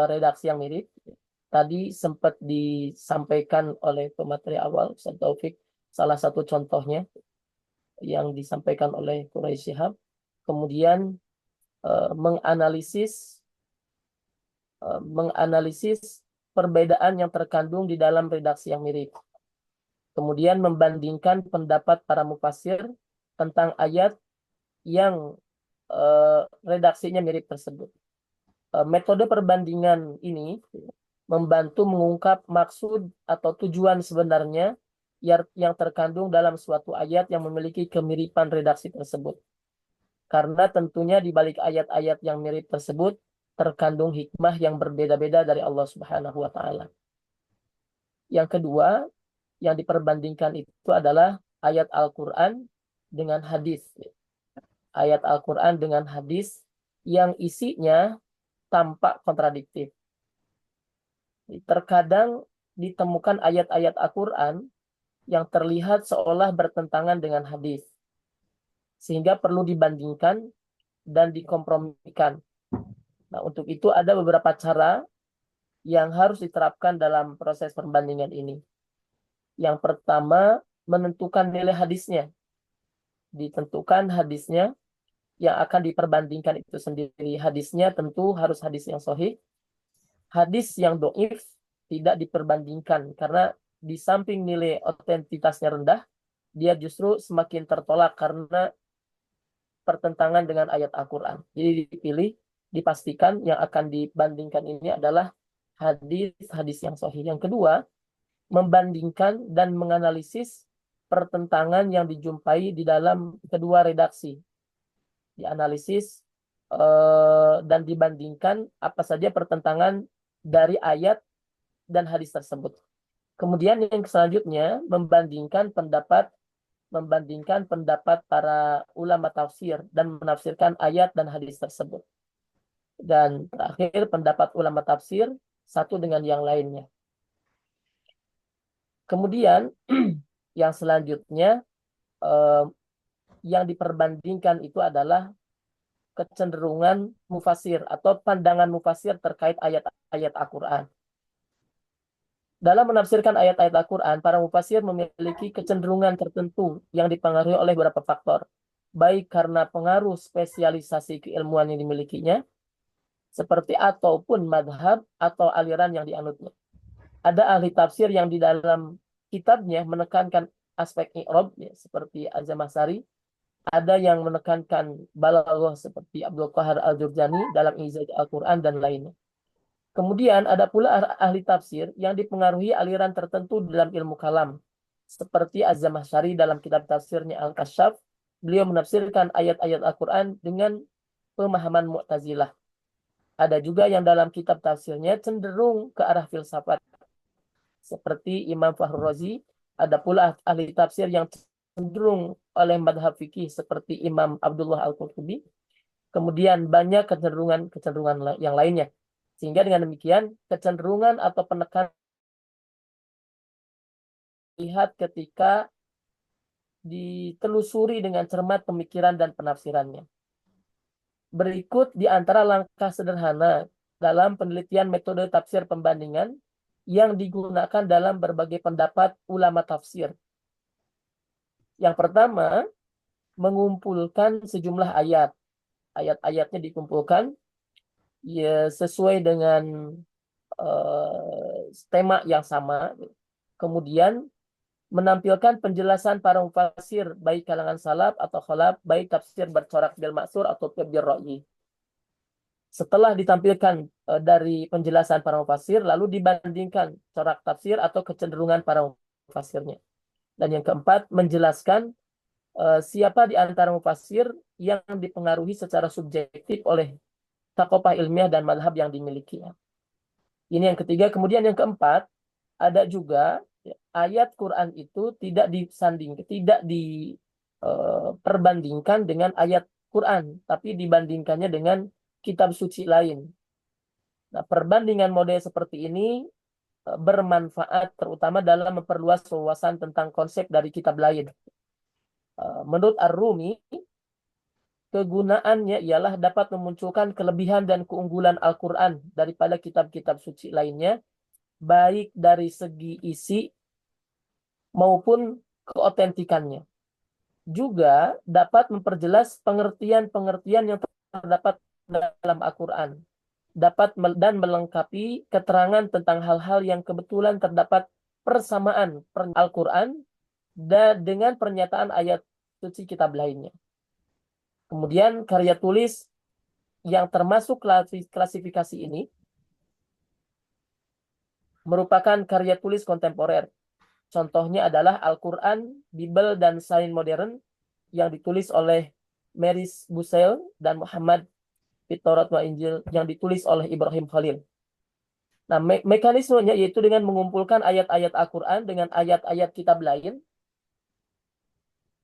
redaksi yang mirip. Tadi sempat disampaikan oleh pemateri awal, Ustaz Taufik, salah satu contohnya yang disampaikan oleh Quraisy Shihab. Kemudian menganalisis perbedaan yang terkandung di dalam redaksi yang mirip. Kemudian membandingkan pendapat para mufasir tentang ayat yang redaksinya mirip tersebut. Metode perbandingan ini membantu mengungkap maksud atau tujuan sebenarnya yang terkandung dalam suatu ayat yang memiliki kemiripan redaksi tersebut. Karena tentunya di balik ayat-ayat yang mirip tersebut terkandung hikmah yang berbeda-beda dari Allah Subhanahu wa taala. Yang kedua, yang diperbandingkan itu adalah ayat Al-Qur'an dengan hadis. Ayat Al-Qur'an dengan hadis yang isinya tampak kontradiktif. Terkadang ditemukan ayat-ayat Al-Quran yang terlihat seolah bertentangan dengan hadis, sehingga perlu dibandingkan dan dikompromikan. Nah, untuk itu ada beberapa cara yang harus diterapkan dalam proses perbandingan ini. Yang pertama, menentukan nilai hadisnya. Ditentukan hadisnya yang akan diperbandingkan itu sendiri. Hadisnya tentu harus hadis yang sahih. Hadis yang doif tidak diperbandingkan karena di samping nilai otentitasnya rendah, dia justru semakin tertolak karena pertentangan dengan ayat Al-Quran. Jadi dipastikan yang akan dibandingkan ini adalah hadis-hadis yang sahih. Yang kedua, membandingkan dan menganalisis pertentangan yang dijumpai di dalam kedua redaksi. Dianalisis dan dibandingkan apa saja pertentangan dari ayat dan hadis tersebut. Kemudian yang selanjutnya membandingkan pendapat para ulama tafsir dan menafsirkan ayat dan hadis tersebut. Dan terakhir pendapat ulama tafsir satu dengan yang lainnya. Kemudian yang selanjutnya yang diperbandingkan itu adalah kecenderungan mufasir atau pandangan mufasir terkait ayat-ayat Al-Quran. Dalam menafsirkan ayat-ayat Al-Quran, para mufasir memiliki kecenderungan tertentu yang dipengaruhi oleh beberapa faktor. baik karena pengaruh spesialisasi keilmuan yang dimilikinya, seperti ataupun madhab atau aliran yang dianutnya. Ada ahli tafsir yang di dalam kitabnya menekankan aspek i'rab, ya, seperti Az-Zamakhsyari. Ada yang menekankan balaghah seperti Abdul Qahar Al-Jurjani dalam Izah Al-Quran dan lainnya. Kemudian ada pula ahli tafsir yang dipengaruhi aliran tertentu dalam ilmu kalam, seperti Az-Zamakhsyari dalam kitab tafsirnya Al-Kasyaf. Beliau menafsirkan ayat-ayat Al-Quran dengan pemahaman Mu'tazilah. Ada juga yang dalam kitab tafsirnya cenderung ke arah filsafat, seperti Imam Fakhrul Razi. Ada pula ahli tafsir yang cenderung oleh madhab fikih, seperti Imam Abdullah Al-Qurtubi. Kemudian banyak kecenderungan yang lainnya. Sehingga dengan demikian, kecenderungan atau penekanan lihat ketika ditelusuri dengan cermat pemikiran dan penafsirannya. Berikut di antara langkah sederhana dalam penelitian metode tafsir pembandingan yang digunakan dalam berbagai pendapat ulama tafsir. Yang pertama, mengumpulkan sejumlah ayat. Ayat-ayatnya dikumpulkan ya, sesuai dengan tema yang sama. Kemudian menampilkan penjelasan para mufassir, baik kalangan salaf atau khalaf, baik tafsir bercorak bil maksur atau bil ra'yi. Setelah ditampilkan dari penjelasan para mufassir, lalu dibandingkan corak tafsir atau kecenderungan para mufassirnya. Dan yang keempat, menjelaskan siapa di antara mufassir yang dipengaruhi secara subjektif oleh thaqafah ilmiah dan madhab yang dimilikinya. Ini yang ketiga. Kemudian yang keempat, ada juga ayat Quran itu tidak diperbandingkan dengan ayat Quran, tapi dibandingkannya dengan kitab suci lain. Nah, perbandingan model seperti ini bermanfaat terutama dalam memperluas wawasan tentang konsep dari kitab lain. Menurut Ar-Rumi, kegunaannya ialah dapat memunculkan kelebihan dan keunggulan Al-Quran daripada kitab-kitab suci lainnya, baik dari segi isi maupun keotentikannya. Juga dapat memperjelas pengertian-pengertian yang terdapat dalam Al-Quran, dan melengkapi keterangan tentang hal-hal yang kebetulan terdapat persamaan Al-Quran dengan pernyataan ayat suci kitab lainnya. Kemudian karya tulis yang termasuk klasifikasi ini merupakan karya tulis kontemporer. Contohnya adalah Al-Quran, Bible, dan Sains Modern yang ditulis oleh Maurice Bucaille dan Muhammad fi Taurat wa Injil yang ditulis oleh Ibrahim Khalil. Nah, mekanismenya yaitu dengan mengumpulkan ayat-ayat Al-Quran dengan ayat-ayat kitab lain,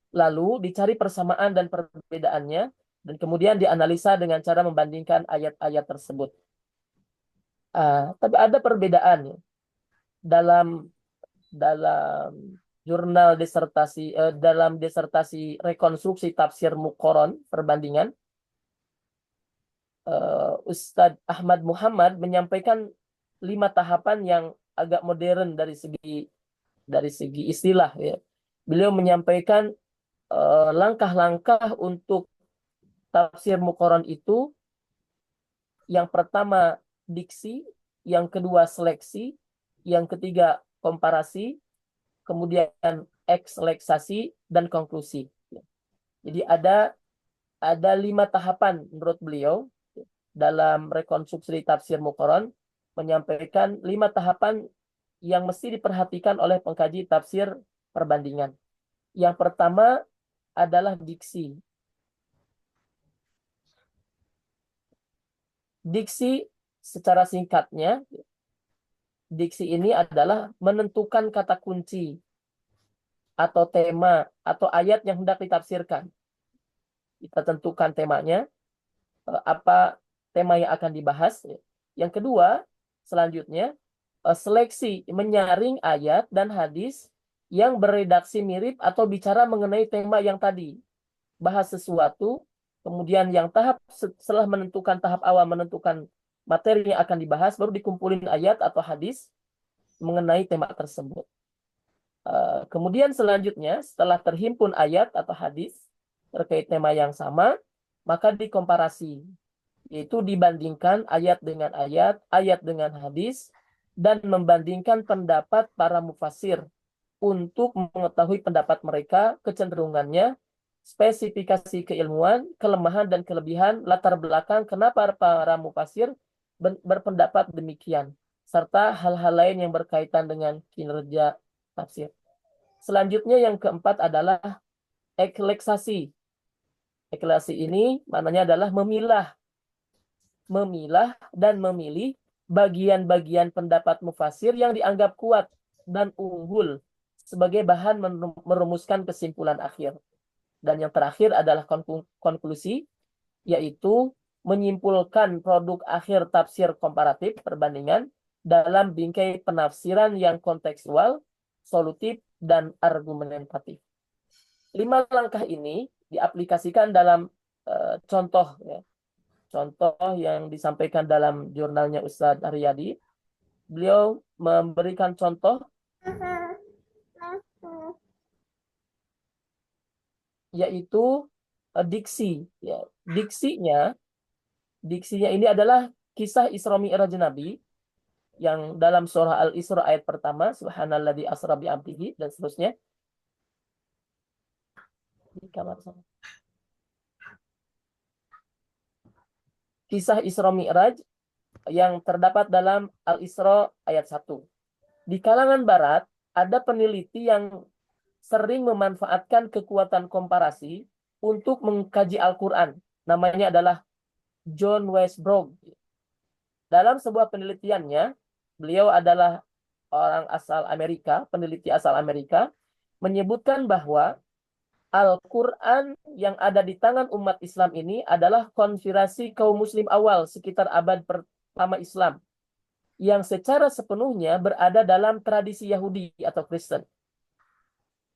lalu dicari persamaan dan perbedaannya, dan kemudian dianalisa dengan cara membandingkan ayat-ayat tersebut. Tapi ada perbedaan ya. Dalam jurnal dalam disertasi rekonstruksi tafsir Muqaron perbandingan, Ustadz Ahmad Muhammad menyampaikan 5 tahapan yang agak modern dari segi istilah ya. Beliau menyampaikan langkah-langkah untuk tafsir Muqaron itu. Yang pertama diksi, yang kedua seleksi, yang ketiga komparasi, kemudian ekslaksasi dan konklusi. Jadi ada 5 tahapan menurut beliau dalam rekonstruksi tafsir Muqaron, menyampaikan 5 tahapan yang mesti diperhatikan oleh pengkaji tafsir perbandingan. Yang pertama adalah diksi. Diksi secara singkatnya, diksi ini adalah menentukan kata kunci atau tema atau ayat yang hendak ditafsirkan. Kita tentukan temanya, apa tema yang akan dibahas. Yang kedua, selanjutnya, seleksi, menyaring ayat dan hadis yang beredaksi mirip atau bicara mengenai tema yang tadi. Bahas sesuatu, kemudian yang setelah menentukan tahap awal, menentukan materi yang akan dibahas, baru dikumpulin ayat atau hadis mengenai tema tersebut. Kemudian selanjutnya, setelah terhimpun ayat atau hadis, terkait tema yang sama, maka dikomparasi, yaitu dibandingkan ayat dengan ayat, ayat dengan hadis, dan membandingkan pendapat para mufassir untuk mengetahui pendapat mereka, kecenderungannya, spesifikasi keilmuan, kelemahan dan kelebihan, latar belakang kenapa para mufassir berpendapat demikian, serta hal-hal lain yang berkaitan dengan kinerja tafsir. Selanjutnya yang keempat adalah ekleksasi. Ekleksasi ini maknanya adalah memilah dan memilih bagian-bagian pendapat mufasir yang dianggap kuat dan unggul sebagai bahan merumuskan kesimpulan akhir. Dan yang terakhir adalah konklusi, yaitu menyimpulkan produk akhir tafsir komparatif perbandingan dalam bingkai penafsiran yang kontekstual, solutif, dan argumentatif. 5 langkah ini diaplikasikan dalam contoh, ya. Contoh yang disampaikan dalam jurnalnya Ustadz Aryadi. Beliau memberikan contoh yaitu diksi. Ya. Diksinya ini adalah kisah Isra Mi'raj Nabi yang dalam surah Al-Isra ayat pertama, Subhanalladzi asra bi 'abdihi, dan seterusnya. Di kamar sana. Kisah Isra Mi'raj yang terdapat dalam Al-Isra ayat 1. Di kalangan barat, ada peneliti yang sering memanfaatkan kekuatan komparasi untuk mengkaji Al-Quran. Namanya adalah John Westbrook. Dalam sebuah penelitiannya, beliau adalah orang asal Amerika, peneliti asal Amerika, menyebutkan bahwa Al-Quran yang ada di tangan umat Islam ini adalah konspirasi kaum muslim awal sekitar abad pertama Islam, yang secara sepenuhnya berada dalam tradisi Yahudi atau Kristen.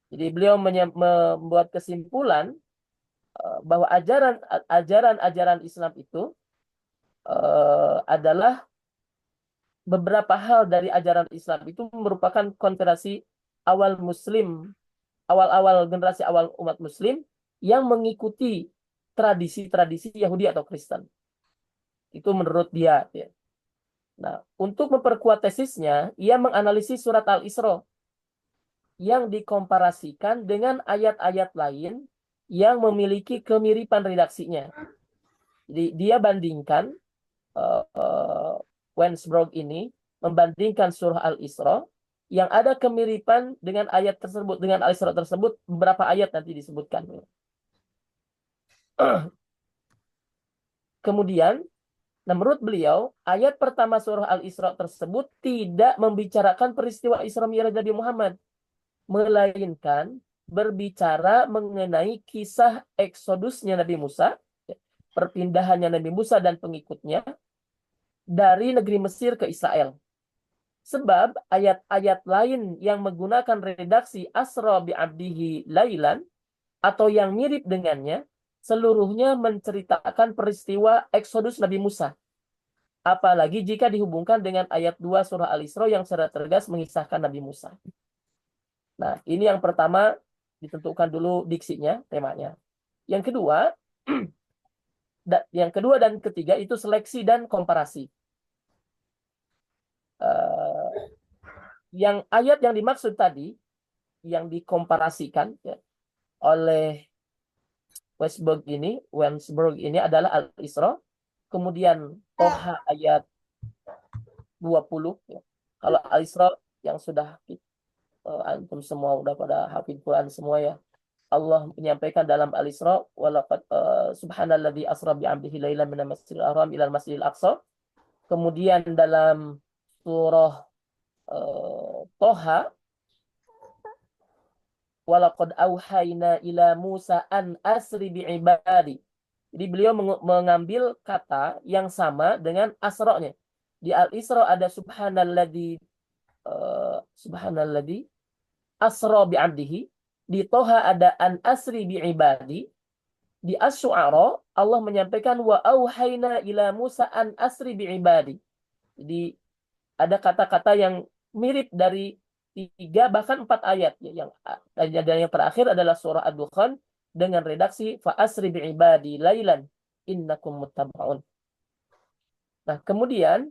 Jadi beliau membuat kesimpulan bahwa ajaran Islam itu adalah beberapa hal dari ajaran Islam itu merupakan konspirasi awal generasi awal umat Muslim yang mengikuti tradisi-tradisi Yahudi atau Kristen. Itu menurut dia. Ya. Nah, untuk memperkuat tesisnya, ia menganalisis surat Al-Isra yang dikomparasikan dengan ayat-ayat lain yang memiliki kemiripan redaksinya. Jadi dia bandingkan Wensbrog ini membandingkan surah Al-Isra yang ada kemiripan dengan ayat tersebut, dengan Al-Isra tersebut, beberapa ayat nanti disebutkan. Kemudian, menurut beliau, ayat pertama surah Al-Isra tersebut tidak membicarakan peristiwa Isra Mi'raj Nabi Muhammad, melainkan berbicara mengenai kisah eksodusnya Nabi Musa, perpindahannya Nabi Musa dan pengikutnya dari negeri Mesir ke Israel. Sebab ayat-ayat lain yang menggunakan redaksi asra bi 'abdihi lailan atau yang mirip dengannya seluruhnya menceritakan peristiwa eksodus Nabi Musa. Apalagi jika dihubungkan dengan ayat 2 surah Al-Isra yang secara tegas mengisahkan Nabi Musa. Nah, ini yang pertama, ditentukan dulu diksinya, temanya. Yang kedua dan ketiga itu seleksi dan komparasi. Yang ayat yang dimaksud tadi, yang dikomparasikan ya, oleh Wensberg ini adalah Al-Isra, kemudian Toha ayat 20. Ya. Kalau Al-Isra yang sudah antum semua udah pada hafid Quran semua ya. Allah menyampaikan dalam Al-Isra, walaqad subhanalladzi asra bi 'abdihi lailan minal masjidil haram ilal masjidil aqsa. Kemudian dalam surah Toha, walaqad auhayna ila Musa an asri bi ibadi. Jadi beliau mengambil kata yang sama dengan asra-nya. Di Al-Isra ada subhanalladzi asra bi 'abdihi. Di Toha ada an asri bi ibadi. Di Asy-Syu'ara Allah menyampaikan wa auhayna ila Musa an asri bi ibadi. Jadi ada kata-kata yang mirip dari 3 bahkan 4 ayat. Yang terakhir adalah surah Ad-Dukhan dengan redaksi fa asri bi ibadi lailan innakum muttaba'un. Nah, kemudian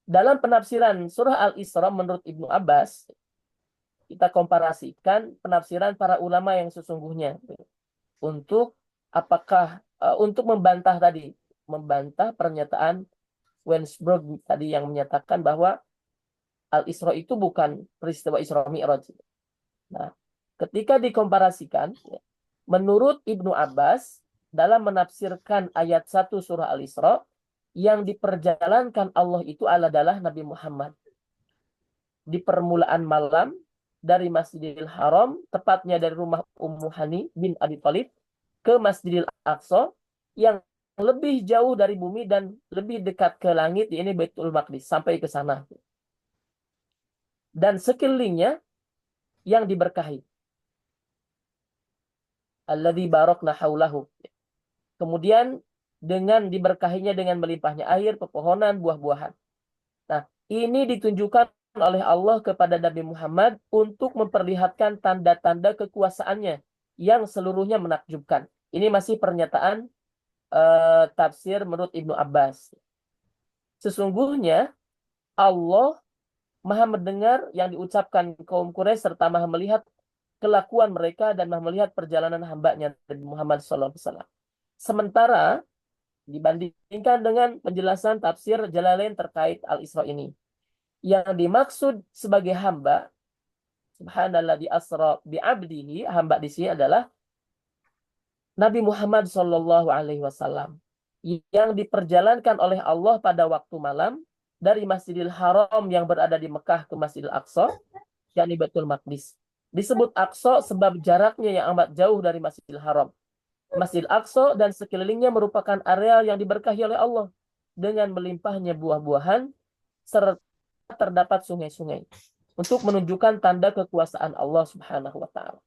dalam penafsiran surah Al-Isra menurut Ibnu Abbas, kita komparasikan penafsiran para ulama yang sesungguhnya untuk untuk membantah pernyataan Wensberg tadi yang menyatakan bahwa Al-Isra itu bukan peristiwa Isra Mi'raj. Nah, ketika dikomparasikan, menurut Ibnu Abbas dalam menafsirkan ayat 1 surah Al-Isra, yang diperjalankan Allah itu adalah Nabi Muhammad. Di permulaan malam dari Masjidil Haram, tepatnya dari rumah Ummu Hani bin Abi Thalib ke Masjidil Aqsa yang lebih jauh dari bumi dan lebih dekat ke langit, ini Baitul Maqdis, sampai ke sana. Dan sekelilingnya yang diberkahi. Alladzi barakna haulahu. Kemudian dengan diberkahinya dengan melimpahnya air, pepohonan, buah-buahan. Nah, ini ditunjukkan oleh Allah kepada Nabi Muhammad untuk memperlihatkan tanda-tanda kekuasaannya yang seluruhnya menakjubkan. Ini masih pernyataan tafsir menurut Ibnu Abbas. Sesungguhnya Allah Maha mendengar yang diucapkan kaum Quraisy serta Maha melihat kelakuan mereka dan Maha melihat perjalanan hambanya Nabi Muhammad SAW. Sementara dibandingkan dengan penjelasan tafsir Jalalain terkait Al-Isra ini, yang dimaksud sebagai hamba, subhanalladzi asra bi'abdihi, hamba di sini adalah Nabi Muhammad SAW yang diperjalankan oleh Allah pada waktu malam dari Masjidil Haram yang berada di Mekah ke Masjidil Aqsa, yakni Baitul Maqdis. Disebut Aqsa sebab jaraknya yang amat jauh dari Masjidil Haram. Masjidil Aqsa dan sekelilingnya merupakan areal yang diberkahi oleh Allah dengan melimpahnya buah-buahan serta terdapat sungai-sungai untuk menunjukkan tanda kekuasaan Allah Subhanahu wa taala.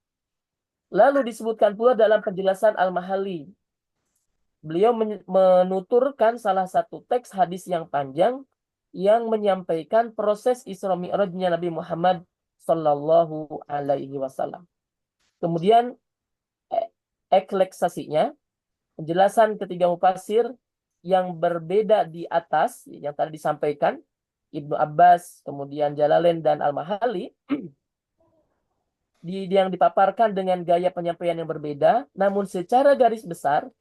Lalu disebutkan pula dalam penjelasan Al-Mahalli, beliau menuturkan salah satu teks hadis yang panjang yang menyampaikan proses Isra Mi'rajnya Nabi Muhammad sallallahu alaihi wasallam. Kemudian ekleksasinya, penjelasan ketiga mufassir yang berbeda di atas yang tadi disampaikan Ibnu Abbas, kemudian Jalalain dan Al-Mahalli, yang dipaparkan dengan gaya penyampaian yang berbeda, namun secara garis besar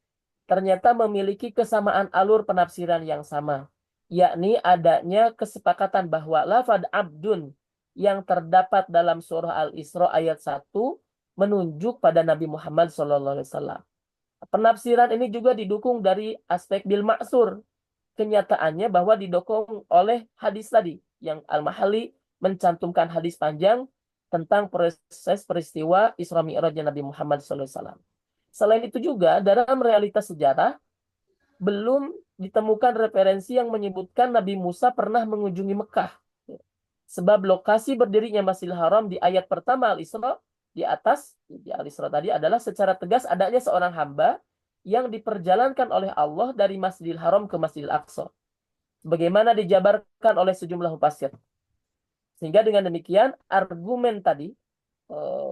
ternyata memiliki kesamaan alur penafsiran yang sama, yakni adanya kesepakatan bahwa lafaz abdun yang terdapat dalam surah Al-Isra ayat 1 menunjuk pada Nabi Muhammad SAW. Penafsiran ini juga didukung dari aspek bil ma'sur. Kenyataannya bahwa didukung oleh hadis tadi, yang Al-Mahalli mencantumkan hadis panjang tentang proses peristiwa Isra Mi'rajnya Nabi Muhammad SAW. Selain itu juga, dalam realitas sejarah, belum ditemukan referensi yang menyebutkan Nabi Musa pernah mengunjungi Mekah. Sebab lokasi berdirinya Masjidil Haram di ayat pertama Al-Isra, di atas, di Al-Isra tadi adalah secara tegas adanya seorang hamba yang diperjalankan oleh Allah dari Masjidil Haram ke Masjidil Aqsa. Bagaimana dijabarkan oleh sejumlah mufassir. Sehingga dengan demikian, argumen tadi,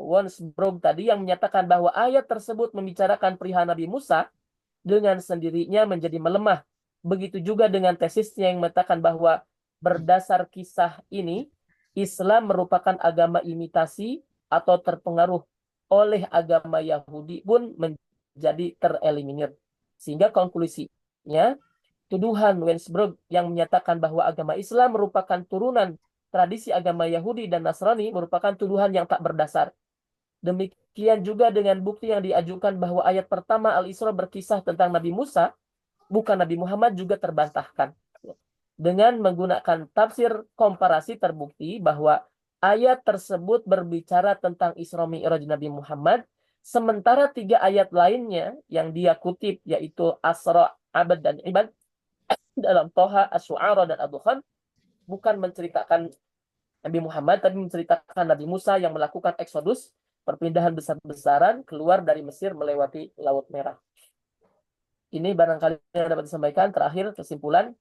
Wensbrog tadi yang menyatakan bahwa ayat tersebut membicarakan perihal Nabi Musa dengan sendirinya menjadi melemah. Begitu juga dengan tesisnya yang mengatakan bahwa berdasar kisah ini, Islam merupakan agama imitasi atau terpengaruh oleh agama Yahudi pun menjadi tereliminir. Sehingga konklusinya, tuduhan Wensbrog yang menyatakan bahwa agama Islam merupakan turunan tradisi agama Yahudi dan Nasrani merupakan tuduhan yang tak berdasar. Demikian juga dengan bukti yang diajukan bahwa ayat pertama Al-Isra berkisah tentang Nabi Musa, bukan Nabi Muhammad, juga terbantahkan. Dengan menggunakan tafsir komparasi terbukti bahwa ayat tersebut berbicara tentang Isra Mi'raj Nabi Muhammad, sementara 3 ayat lainnya yang dia kutip, yaitu Asra, Abad, dan Ibad, dalam Toha, Asy-Syu'ara, dan Ad-Dukhan, bukan menceritakan Nabi Muhammad, tapi menceritakan Nabi Musa yang melakukan eksodus, perpindahan besar-besaran keluar dari Mesir melewati Laut Merah. Ini barangkali yang dapat disampaikan. Terakhir, kesimpulan.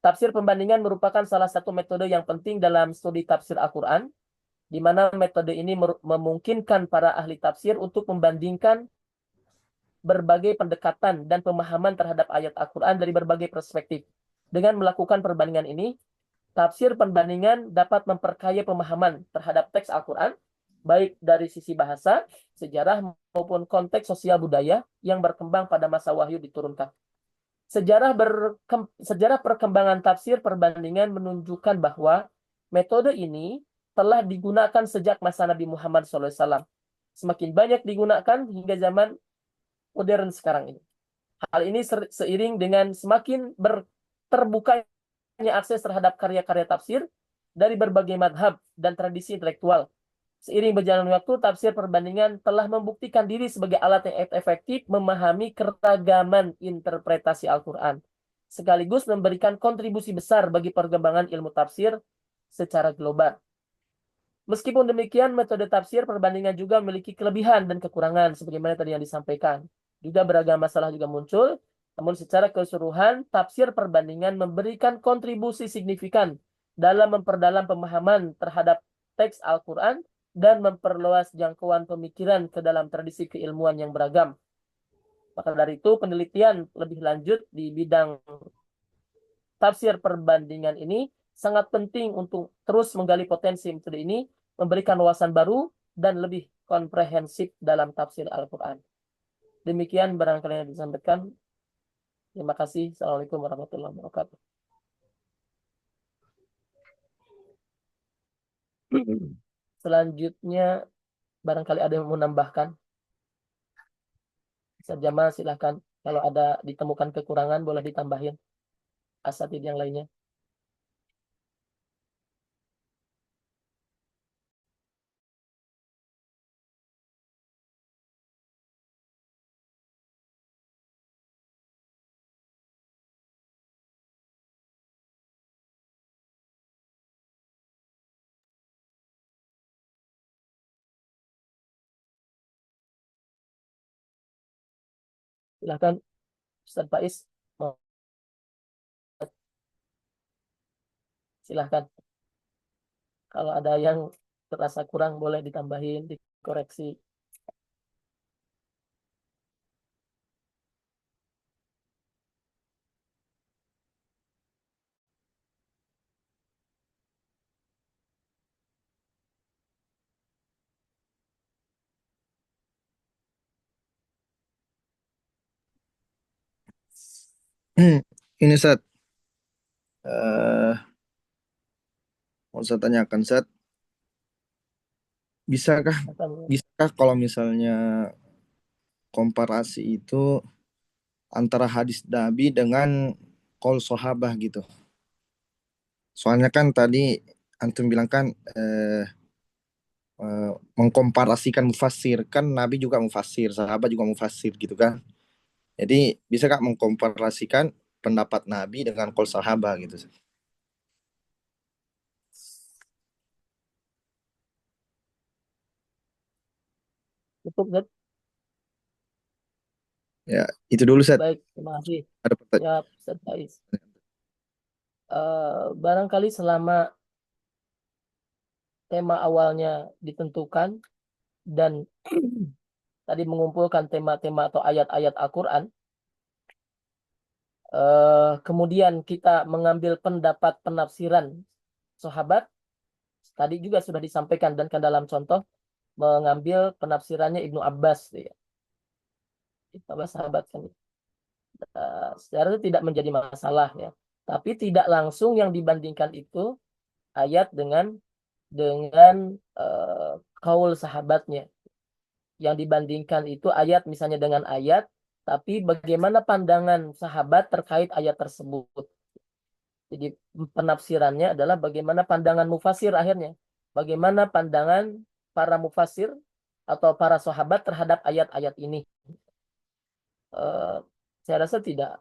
Tafsir pembandingan merupakan salah satu metode yang penting dalam studi tafsir Al-Quran. di mana metode ini memungkinkan para ahli tafsir untuk membandingkan berbagai pendekatan dan pemahaman terhadap ayat Al-Quran dari berbagai perspektif. Dengan melakukan perbandingan ini, tafsir perbandingan dapat memperkaya pemahaman terhadap teks Al-Quran, baik dari sisi bahasa, sejarah, maupun konteks sosial budaya yang berkembang pada masa wahyu diturunkan. Sejarah perkembangan tafsir perbandingan menunjukkan bahwa metode ini telah digunakan sejak masa Nabi Muhammad SAW. Semakin banyak digunakan hingga zaman modern sekarang ini. Hal ini seiring dengan semakin terbukanya akses terhadap karya-karya tafsir dari berbagai madhab dan tradisi intelektual. Seiring berjalannya waktu, tafsir perbandingan telah membuktikan diri sebagai alat yang efektif memahami keragaman interpretasi Al-Quran, sekaligus memberikan kontribusi besar bagi perkembangan ilmu tafsir secara global. Meskipun demikian, metode tafsir perbandingan juga memiliki kelebihan dan kekurangan, sebagaimana tadi yang disampaikan. Juga beragam masalah juga muncul, namun secara keseluruhan, tafsir perbandingan memberikan kontribusi signifikan dalam memperdalam pemahaman terhadap teks Al-Quran dan memperluas jangkauan pemikiran ke dalam tradisi keilmuan yang beragam. Maka dari itu, penelitian lebih lanjut di bidang tafsir perbandingan ini sangat penting untuk terus menggali potensi metode ini, memberikan wawasan baru dan lebih komprehensif dalam tafsir Al-Quran. Demikian barangkali yang disampaikan. Terima kasih. Assalamualaikum warahmatullahi wabarakatuh. Selanjutnya, barangkali ada yang mau menambahkan. Ustaz Jamal, silahkan. Kalau ada ditemukan kekurangan, boleh ditambahin asatidz yang lainnya. Silahkan, Ustaz Faiz. Silahkan. Kalau ada yang terasa kurang, boleh ditambahin, dikoreksi. Ini Sat, eh mau saya tanyakan Sat, bisakah bisakah kalau misalnya komparasi itu antara hadis Nabi dengan qaul sahabah gitu? Soalnya kan tadi antum bilang kan mengkomparasikan mufassir, kan Nabi juga mufassir, sahabat juga mufassir gitu kan. Jadi bisakah mengkomparasikan pendapat Nabi dengan qaul sahabah gitu? Cukup, Zat? Ya, itu dulu Sat. Baik, terima kasih. Ada pertanyaan? Ya, Ustaz Faiz. Barangkali selama tema awalnya ditentukan dan tadi mengumpulkan tema-tema atau ayat-ayat Al-Quran, kemudian kita mengambil pendapat penafsiran sahabat, tadi juga sudah disampaikan dan kan dalam contoh mengambil penafsirannya Ibnu Abbas, ya. Ibnu Abbas sahabat kan. Secara itu tidak menjadi masalah, ya. Tapi tidak langsung yang dibandingkan itu ayat dengan kaul sahabatnya. Yang dibandingkan itu ayat misalnya dengan ayat, tapi bagaimana pandangan sahabat terkait ayat tersebut. Jadi penafsirannya adalah bagaimana pandangan mufasir akhirnya. Bagaimana pandangan para mufasir atau para sahabat terhadap ayat-ayat ini. Saya rasa tidak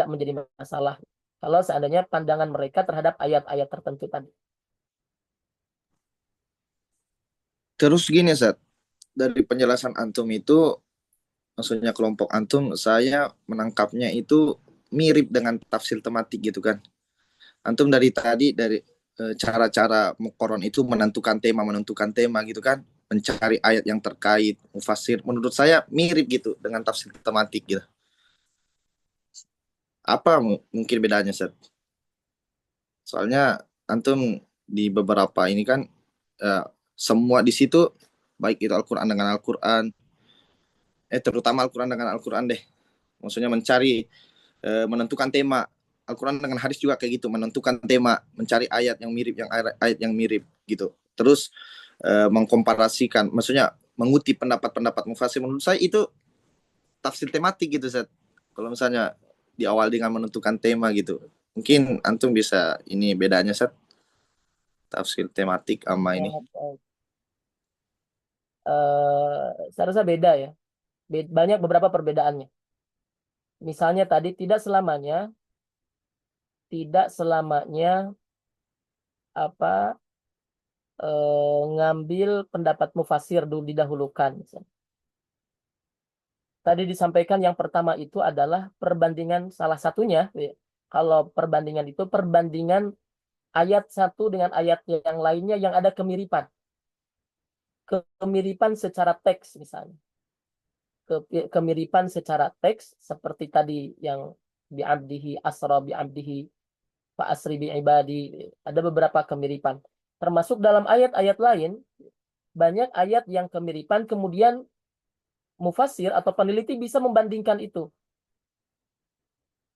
menjadi masalah kalau seandainya pandangan mereka terhadap ayat-ayat tertentu tadi. Terus gini Sat, dari penjelasan antum itu, maksudnya kelompok antum, saya menangkapnya itu mirip dengan tafsir tematik gitu kan. Antum dari tadi cara-cara mukoron itu menentukan tema gitu kan, mencari ayat yang terkait, mufasir. Menurut saya mirip gitu dengan tafsir tematik gitu. Apa mungkin bedanya, Set? Soalnya antum di beberapa ini kan semua di situ, baik itu Al-Quran dengan Al-Quran, terutama Al-Quran dengan Al-Quran deh. Maksudnya mencari menentukan tema. Al-Quran dengan hadis juga kayak gitu, menentukan tema, mencari ayat yang mirip, ayat yang mirip gitu. Terus mengkomparasikan, maksudnya mengutip pendapat-pendapat mufasir. Menurut saya itu tafsir tematik gitu, Set. Kalau misalnya di awal dengan menentukan tema gitu. Mungkin antum bisa ini bedanya, Set, tafsir tematik sama ini. Saya rasa beda ya. Banyak beberapa perbedaannya. Misalnya tadi tidak selamanya apa ngambil pendapat mufasir dulu didahulukan. Misalnya. Tadi disampaikan yang pertama itu adalah perbandingan salah satunya. Kalau perbandingan itu perbandingan ayat satu dengan ayat yang lainnya yang ada kemiripan. Kemiripan secara teks misalnya. Kemiripan secara teks seperti tadi yang bi'abdihi asra bi'abdihi fa asri bi'ibadi. Ada beberapa kemiripan. Termasuk dalam ayat-ayat lain banyak ayat yang kemiripan, kemudian mufasir atau peneliti bisa membandingkan itu.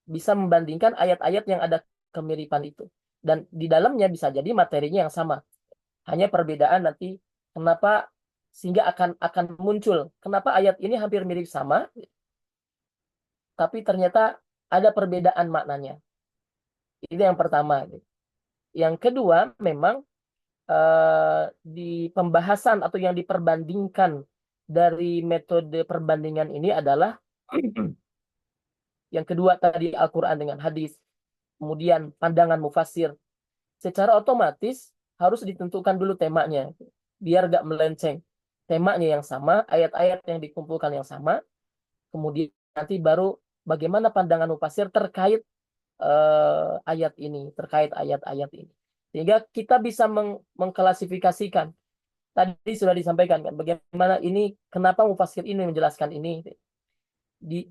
Bisa membandingkan ayat-ayat yang ada kemiripan itu. Dan di dalamnya bisa jadi materinya yang sama. Hanya perbedaan nanti kenapa sehingga akan muncul. Kenapa ayat ini hampir mirip sama, tapi ternyata ada perbedaan maknanya. Itu yang pertama. Yang kedua, memang di pembahasan atau yang diperbandingkan dari metode perbandingan ini adalah yang kedua tadi Al-Quran dengan hadis, kemudian pandangan mufasir. Secara otomatis harus ditentukan dulu temanya, biar gak melenceng. Temanya yang sama, ayat-ayat yang dikumpulkan yang sama, kemudian nanti baru bagaimana pandangan mufasir terkait ayat ini, terkait ayat-ayat ini. Sehingga kita bisa mengklasifikasikan. Tadi sudah disampaikan kan, bagaimana ini, kenapa mufasir ini menjelaskan ini.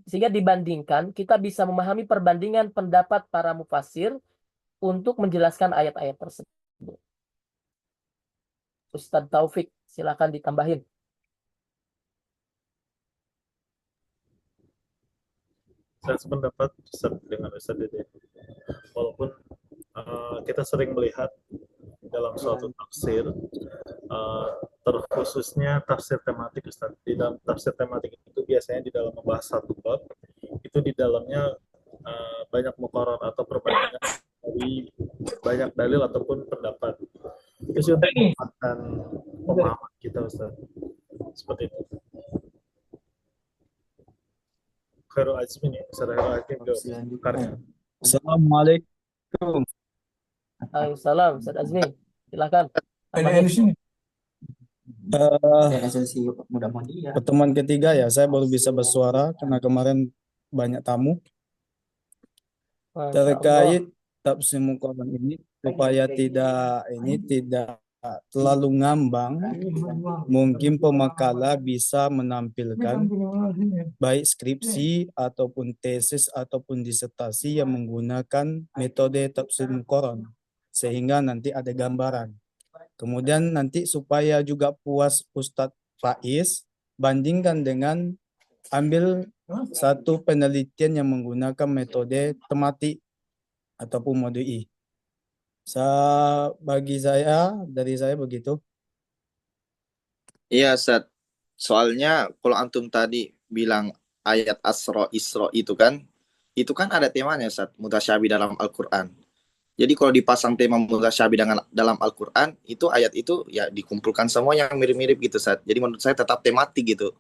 Sehingga dibandingkan, kita bisa memahami perbandingan pendapat para mufasir untuk menjelaskan ayat-ayat tersebut. Ustadz Taufik, silakan ditambahin. Saya sependapat dengan Ustaz Dede. Walaupun kita sering melihat dalam suatu tafsir, terkhususnya tafsir tematik, Ustaz. Di dalam tafsir tematik itu biasanya di dalam membahas satu bab, itu di dalamnya banyak muqarrar atau perbandingan dari banyak dalil ataupun pendapat. Itu sih untuk menguatkan pemahaman kita, Ustaz. Seperti itu. Khairul Azmi nih, Ustaz Khairul Azmi karya. Assalamualaikum. Waalaikumsalam, Ustadz Azmi. Silakan. Pertemuan ketiga ya, saya baru bisa bersuara karena kemarin banyak tamu. Terkait tafsir Muqarrar ini supaya tidak terlalu ngambang, mungkin pemakala bisa menampilkan baik skripsi ataupun tesis ataupun disertasi yang menggunakan metode tafsir Muqarrar sehingga nanti ada gambaran. Kemudian nanti supaya juga puas Ustadz Faiz, bandingkan dengan ambil satu penelitian yang menggunakan metode tematik ataupun modui. Dari saya begitu. Iya, Ustaz. Soalnya kalau antum tadi bilang ayat Asra Isra itu kan ada temanya, Ustaz, mutasyabih dalam Al-Qur'an. Jadi kalau dipasang tema mutasyabih dalam Al-Qur'an, itu ayat itu ya dikumpulkan semua yang mirip-mirip gitu, Ustaz. Jadi menurut saya tetap tematik gitu.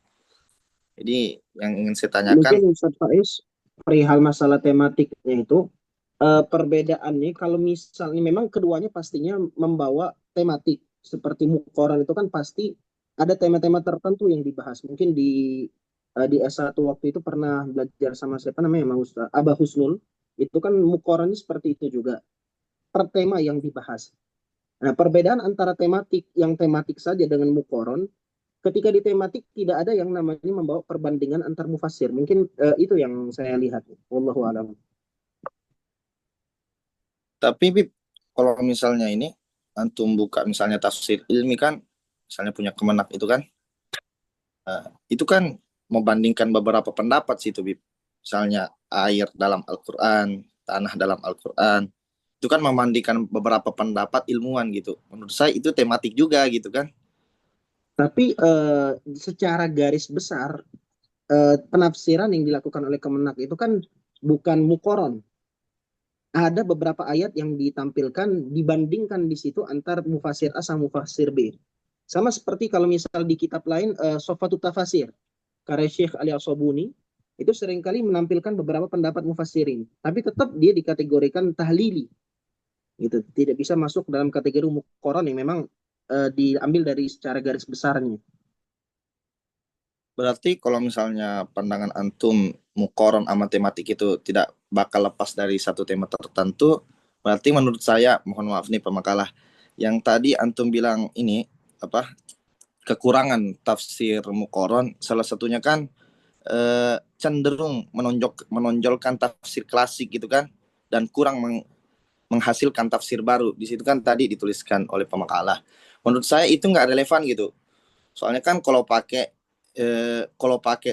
Jadi yang ingin saya tanyakan, Mungkin Ustaz Faiz perihal masalah tematiknya itu perbedaannya kalau misalnya memang keduanya pastinya membawa tematik seperti Muqarrar itu kan pasti ada tema-tema tertentu yang dibahas. Mungkin di S1 waktu itu pernah belajar sama siapa namanya Ustaz Abah Husnul, itu kan Muqarrarnya seperti itu juga per tema yang dibahas. Nah, perbedaan antara tematik saja dengan mukoron, ketika di tematik tidak ada yang namanya membawa perbandingan antar mufasir. Mungkin itu yang saya lihat. Wallahu a'lam. Tapi Bib, kalau misalnya ini antum buka misalnya tafsir ilmi kan, misalnya punya Kemenak itu kan, itu kan membandingkan beberapa pendapat sih itu Bib. Misalnya air dalam Al-Quran, tanah dalam Al-Quran, itu kan membandingkan beberapa pendapat ilmuwan gitu. Menurut saya itu tematik juga gitu kan. Tapi secara garis besar penafsiran yang dilakukan oleh Kemenak itu kan bukan mukoron. Ada beberapa ayat yang ditampilkan dibandingkan di situ antar mufasir A sama mufasir B. Sama seperti kalau misal di kitab lain Sofatut Tafasir karya Syekh Ali As-Sobuni itu seringkali menampilkan beberapa pendapat mufassirin, tapi tetap dia dikategorikan tahlili. Gitu, tidak bisa masuk dalam kategori mukoron yang memang diambil dari secara garis besarnya. Berarti kalau misalnya pandangan antum mukoron sama tematik itu tidak bakal lepas dari satu tema tertentu, berarti menurut saya, mohon maaf nih pemakalah, yang tadi antum bilang ini apa kekurangan tafsir mukoron, salah satunya kan cenderung menonjolkan tafsir klasik gitu kan, dan kurang menghasilkan tafsir baru. Di situ kan tadi dituliskan oleh pemakalah. Menurut saya itu nggak relevan gitu. Soalnya kan kalau pakai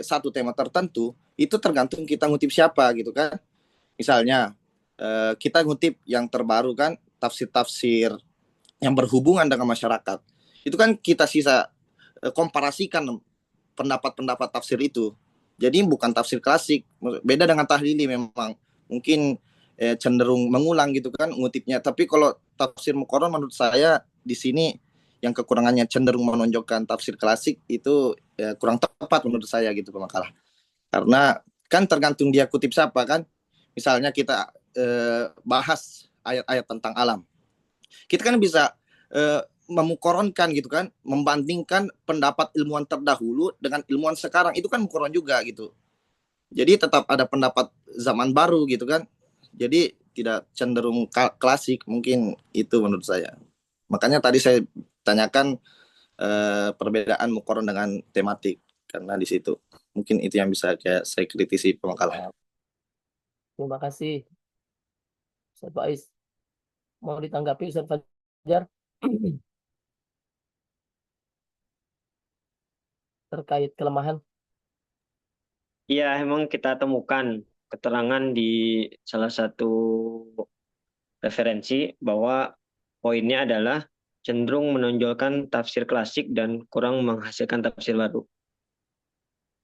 satu tema tertentu itu tergantung kita ngutip siapa gitu kan. Misalnya kita ngutip yang terbaru kan tafsir-tafsir yang berhubungan dengan masyarakat. Itu kan kita sisa komparasikan pendapat-pendapat tafsir itu. Jadi bukan tafsir klasik, beda dengan tahlili memang. Mungkin cenderung mengulang gitu kan ngutipnya. Tapi kalau tafsir muqarrar menurut saya di sini yang kekurangannya cenderung menonjolkan tafsir klasik itu kurang tepat menurut saya gitu pemakalah. Karena kan tergantung dia kutip siapa kan. Misalnya kita bahas ayat-ayat tentang alam. Kita kan bisa memukoronkan gitu kan, membandingkan pendapat ilmuwan terdahulu dengan ilmuwan sekarang, itu kan mukoron juga gitu. Jadi tetap ada pendapat zaman baru gitu kan. Jadi tidak cenderung klasik, mungkin itu menurut saya. Makanya tadi saya tanyakan perbedaan mukoron dengan tematik, karena di situ mungkin itu yang bisa saya kritisi pemakalan. Terima kasih Ustaz Faiz. Mau ditanggapi Ustaz Fajar terkait kelemahan? Iya, emang kita temukan keterangan di salah satu referensi bahwa poinnya adalah cenderung menonjolkan tafsir klasik dan kurang menghasilkan tafsir baru.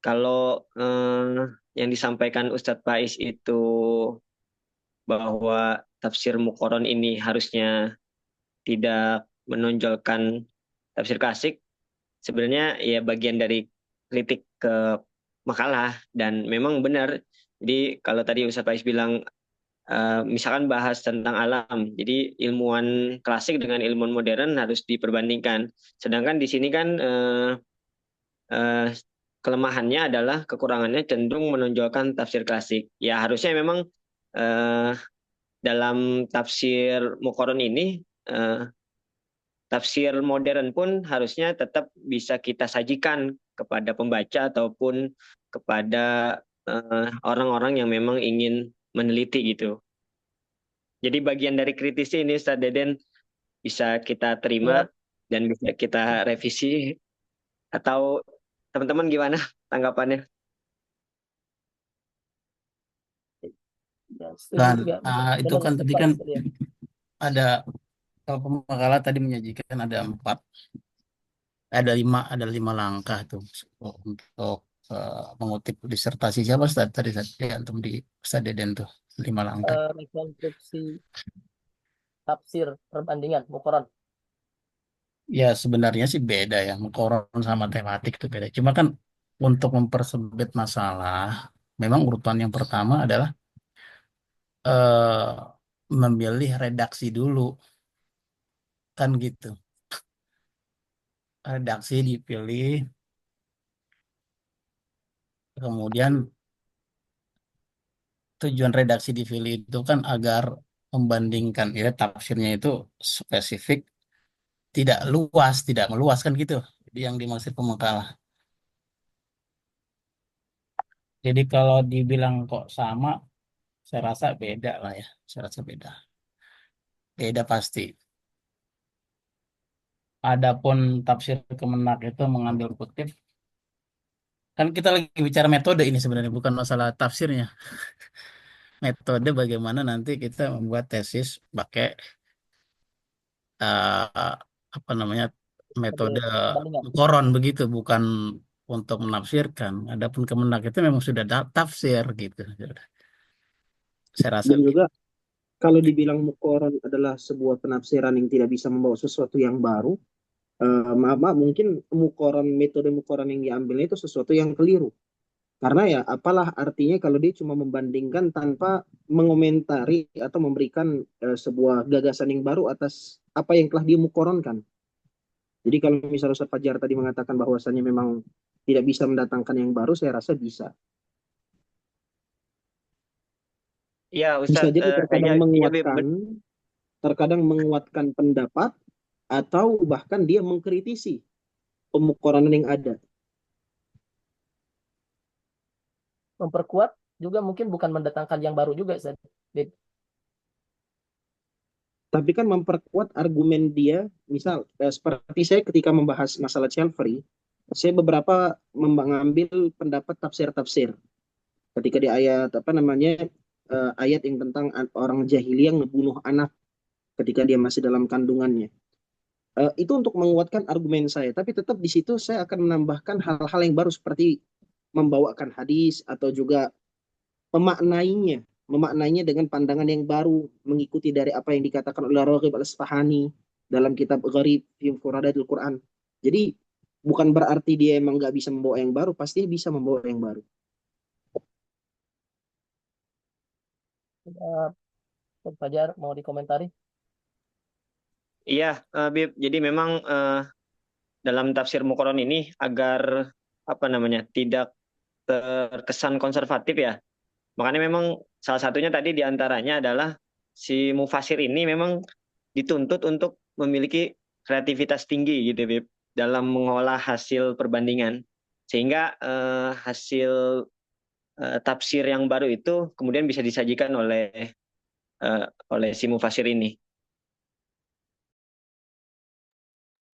Kalau yang disampaikan Ustadz Faiz itu bahwa tafsir muqarron ini harusnya tidak menonjolkan tafsir klasik, sebenarnya ya bagian dari kritik ke makalah, dan memang benar. Jadi kalau tadi Ustadz Faiz bilang misalkan bahas tentang alam, jadi ilmuwan klasik dengan ilmuwan modern harus diperbandingkan. Sedangkan di sini kan kelemahannya adalah kekurangannya cenderung menonjolkan tafsir klasik. Ya harusnya memang dalam tafsir muqarron ini tafsir modern pun harusnya tetap bisa kita sajikan kepada pembaca ataupun kepada orang-orang yang memang ingin meneliti gitu. Jadi bagian dari kritis ini Ustaz Deden bisa kita terima dan bisa kita revisi, atau teman-teman gimana tanggapannya? Ya, Dan juga. itu kan tadi kan ada pemakalah tadi menyajikan ada lima langkah tuh untuk mengutip disertasi siapa Ustaz tadi antum di Ustaz Deden tuh 5 langkah. Rekonstruksi tafsir perbandingan muqarrar. Ya sebenarnya sih beda ya, muqarrar sama tematik itu beda. Cuma kan untuk mempersempit masalah, memang urutan yang pertama adalah memilih redaksi dulu, kan gitu. Redaksi dipilih, kemudian tujuan redaksi dipilih itu kan agar membandingkan ya tafsirnya itu spesifik tidak luas, tidak meluas kan gitu. Jadi yang dimaksud pemengkalah. Jadi kalau dibilang kok sama, saya rasa beda lah ya. Saya rasa beda. Beda pasti. Adapun tafsir Kemenak itu mengambil kutip, kan kita lagi bicara metode ini sebenarnya, bukan masalah tafsirnya. Metode bagaimana nanti kita membuat tesis pakai eh, apa namanya metode Perbandingan. koron begitu, bukan untuk menafsirkan. Adapun Kemenak itu memang sudah tafsir gitu. Saya rasa Dan juga kalau dibilang mukoron adalah sebuah penafsiran yang tidak bisa membawa sesuatu yang baru, maaf, mungkin metode mukoron yang diambil itu sesuatu yang keliru. Karena ya apalah artinya kalau dia cuma membandingkan tanpa mengomentari atau memberikan sebuah gagasan yang baru atas apa yang telah dia mukoronkan. Jadi kalau misalnya Ustaz Fajar tadi mengatakan bahwasannya memang tidak bisa mendatangkan yang baru, saya rasa bisa. Iya, Bisa Ustadz, jadi kayaknya iya Bib, terkadang menguatkan pendapat atau bahkan dia mengkritisi pemukoran yang ada. Memperkuat juga mungkin bukan mendatangkan yang baru juga, Ustaz. Tapi kan memperkuat argumen dia, misal seperti saya ketika membahas masalah child free, saya beberapa mengambil pendapat tafsir-tafsir. Ketika di ayat apa namanya ayat yang tentang orang jahiliyah yang ngebunuh anak ketika dia masih dalam kandungannya. Itu untuk menguatkan argumen saya, tapi tetap di situ saya akan menambahkan hal-hal yang baru seperti membawakan hadis atau juga memaknainya dengan pandangan yang baru, mengikuti dari apa yang dikatakan oleh Raghib Al-Asfahani dalam kitab Gharib fi Mufradatil Quran. Jadi bukan berarti dia emang nggak bisa membawa yang baru, pasti bisa membawa yang baru. Ustaz Fajar mau dikomentari? iya Bib. Jadi memang dalam tafsir Muqarron ini agar apa namanya tidak terkesan konservatif ya. Makanya memang salah satunya tadi diantaranya adalah si mufasir ini memang dituntut untuk memiliki kreativitas tinggi gitu Bib dalam mengolah hasil perbandingan sehingga hasil tafsir yang baru itu kemudian bisa disajikan oleh si mufasir ini.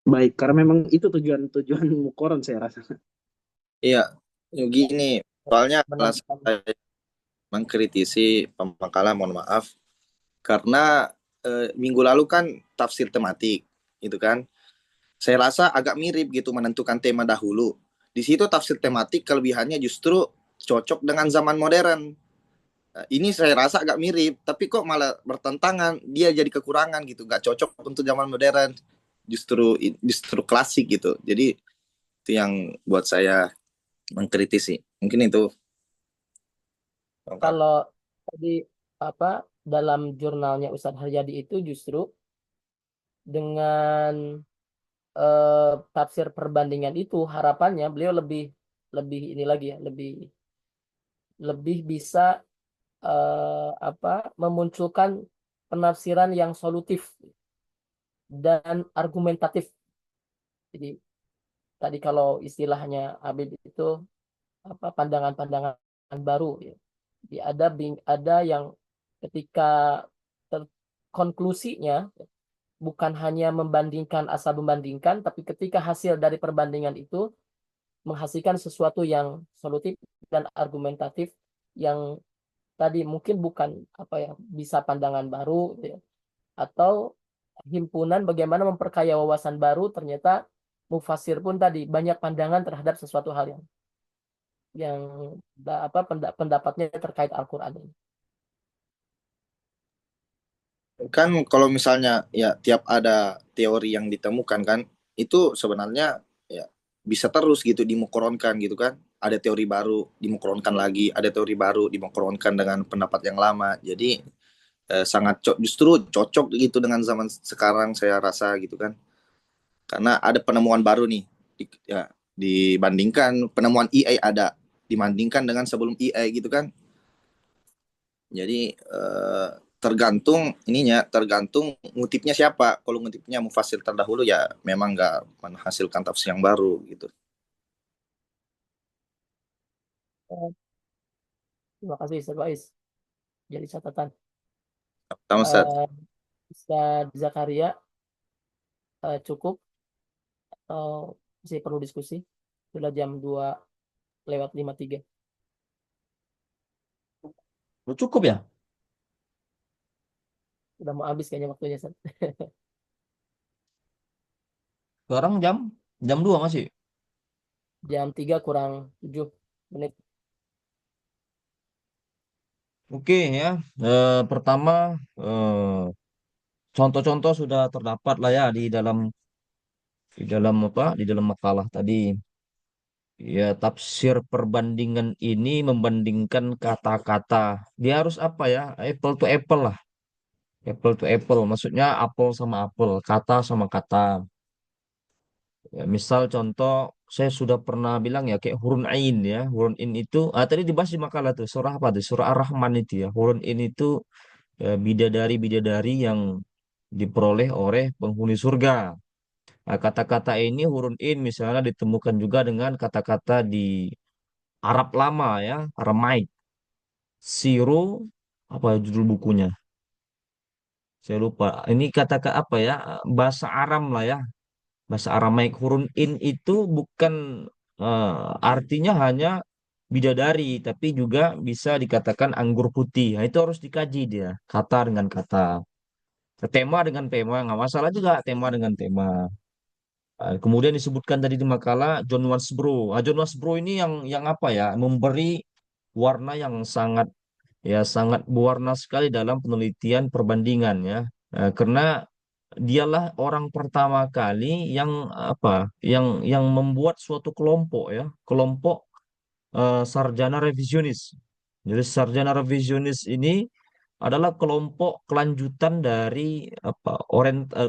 Baik, karena memang itu tujuan Mukoron saya rasa. Iya, gini, soalnya Benar. alasan saya mengkritisi pemakalan, mohon maaf, karena minggu lalu kan tafsir tematik, itu kan, saya rasa agak mirip gitu menentukan tema dahulu. Di situ tafsir tematik kelebihannya justru cocok dengan zaman modern. Nah, ini saya rasa agak mirip, tapi kok malah bertentangan, dia jadi kekurangan gitu, nggak cocok untuk zaman modern, justru klasik gitu. Jadi itu yang buat saya mengkritisi. Mungkin itu. Kalau tadi apa dalam jurnalnya Ustadz Haryadi itu justru dengan tafsir perbandingan itu harapannya beliau lebih lebih ini lagi ya, lebih bisa memunculkan penafsiran yang solutif dan argumentatif. Jadi tadi kalau istilahnya Habib itu pandangan-pandangan baru ya. Jadi ada yang ketika konklusinya bukan hanya membandingkan asal membandingkan, tapi ketika hasil dari perbandingan itu menghasilkan sesuatu yang solutif dan argumentatif yang tadi mungkin bukan bisa pandangan baru ya, atau himpunan bagaimana memperkaya wawasan baru. Ternyata mufasir pun tadi banyak pandangan terhadap sesuatu hal yang pendapatnya terkait Al-Quran ini. Kan kalau misalnya ya tiap ada teori yang ditemukan kan itu sebenarnya ya bisa terus gitu dimukoronkan gitu kan. Ada teori baru dimukoronkan lagi, ada teori baru dimukoronkan dengan pendapat yang lama. Jadi sangat justru cocok gitu dengan zaman sekarang saya rasa gitu kan. Karena ada penemuan baru nih ya, dibandingkan penemuan AI ada dibandingkan dengan sebelum AI gitu kan. Jadi tergantung ininya, tergantung ngutipnya siapa. Kalau ngutipnya mufasir terdahulu ya memang nggak menghasilkan tafsir yang baru gitu. Eh, Terima kasih Ustaz Faiz. Jadi catatan. Pertama Ustaz. Ustaz Zakaria, cukup atau masih perlu diskusi? Sudah jam 2:53. Cukup ya? Udah mau habis kayaknya waktunya, Ustaz. Sekarang jam 2 masih. Jam 3 kurang 7 menit. Oke ya. Pertama, contoh-contoh sudah terdapat lah ya di dalam apa? Di dalam makalah tadi. Ya, tafsir perbandingan ini membandingkan kata-kata. Dia harus apa ya? Apple to apple lah. Apple to apple. Maksudnya apple sama apple, kata sama kata. Ya, misal contoh, saya sudah pernah bilang ya kayak hurun ain ya. Hurun in itu, tadi dibahas di makalah tuh. Surah apa tuh? Surah Ar-Rahman itu ya. Hurun in itu bidadari-bidadari yang diperoleh oleh penghuni surga. Nah, kata-kata ini hurun in misalnya ditemukan juga dengan kata-kata di Arab lama ya, Aramaik. Siro, apa judul bukunya? Saya lupa. Ini kata-kata apa ya? Bahasa Aram lah ya. Bahasa Aramaik hurun in itu bukan artinya hanya bidadari, tapi juga bisa dikatakan anggur putih. Nah, itu harus dikaji dia, kata dengan kata. Tema dengan tema, nggak masalah juga tema dengan tema. Kemudian disebutkan tadi di makalah John Wansbro. John Wansbro ini yang apa ya? Memberi warna yang sangat berwarna sekali dalam penelitian perbandingan ya. Karena dialah orang pertama kali yang apa? Yang membuat suatu kelompok ya, kelompok sarjana revisionis. Jadi sarjana revisionis ini adalah kelompok kelanjutan dari apa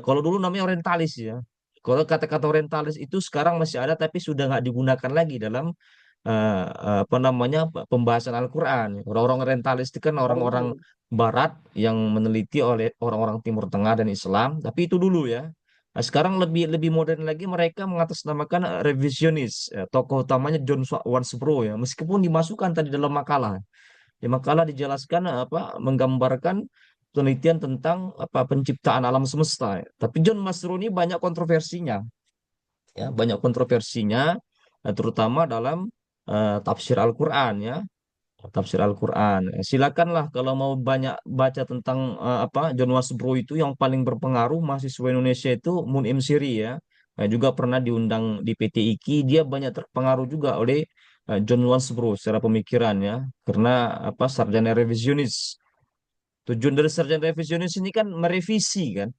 kalau dulu namanya orientalis ya. Kalau kata-kata orientalis itu sekarang masih ada tapi sudah nggak digunakan lagi dalam apa namanya pembahasan Al-Quran. Orang-orang orientalis itu kan orang-orang Barat yang meneliti oleh orang-orang Timur Tengah dan Islam, tapi itu dulu ya. Nah, sekarang lebih lebih modern lagi mereka mengatasnamakan revisionis. Tokoh utamanya John Wansbro ya, meskipun dimasukkan tadi dalam makalah. Di makalah dijelaskan apa menggambarkan penelitian tentang apa penciptaan alam semesta. Ya. Tapi John Wansbro ini banyak kontroversinya, ya banyak kontroversinya, terutama dalam tafsir Al-Quran ya. Tafsir Al-Quran. Silakanlah kalau mau banyak baca tentang apa John Wasbro itu yang paling berpengaruh mahasiswa Indonesia itu Mun'im Siri ya. Juga pernah diundang di PT IKI, dia banyak terpengaruh juga oleh John Wasbro secara pemikiran ya. Karena apa sarjana revisionis. Tujuan dari sarjana revisionis ini kan merevisi kan.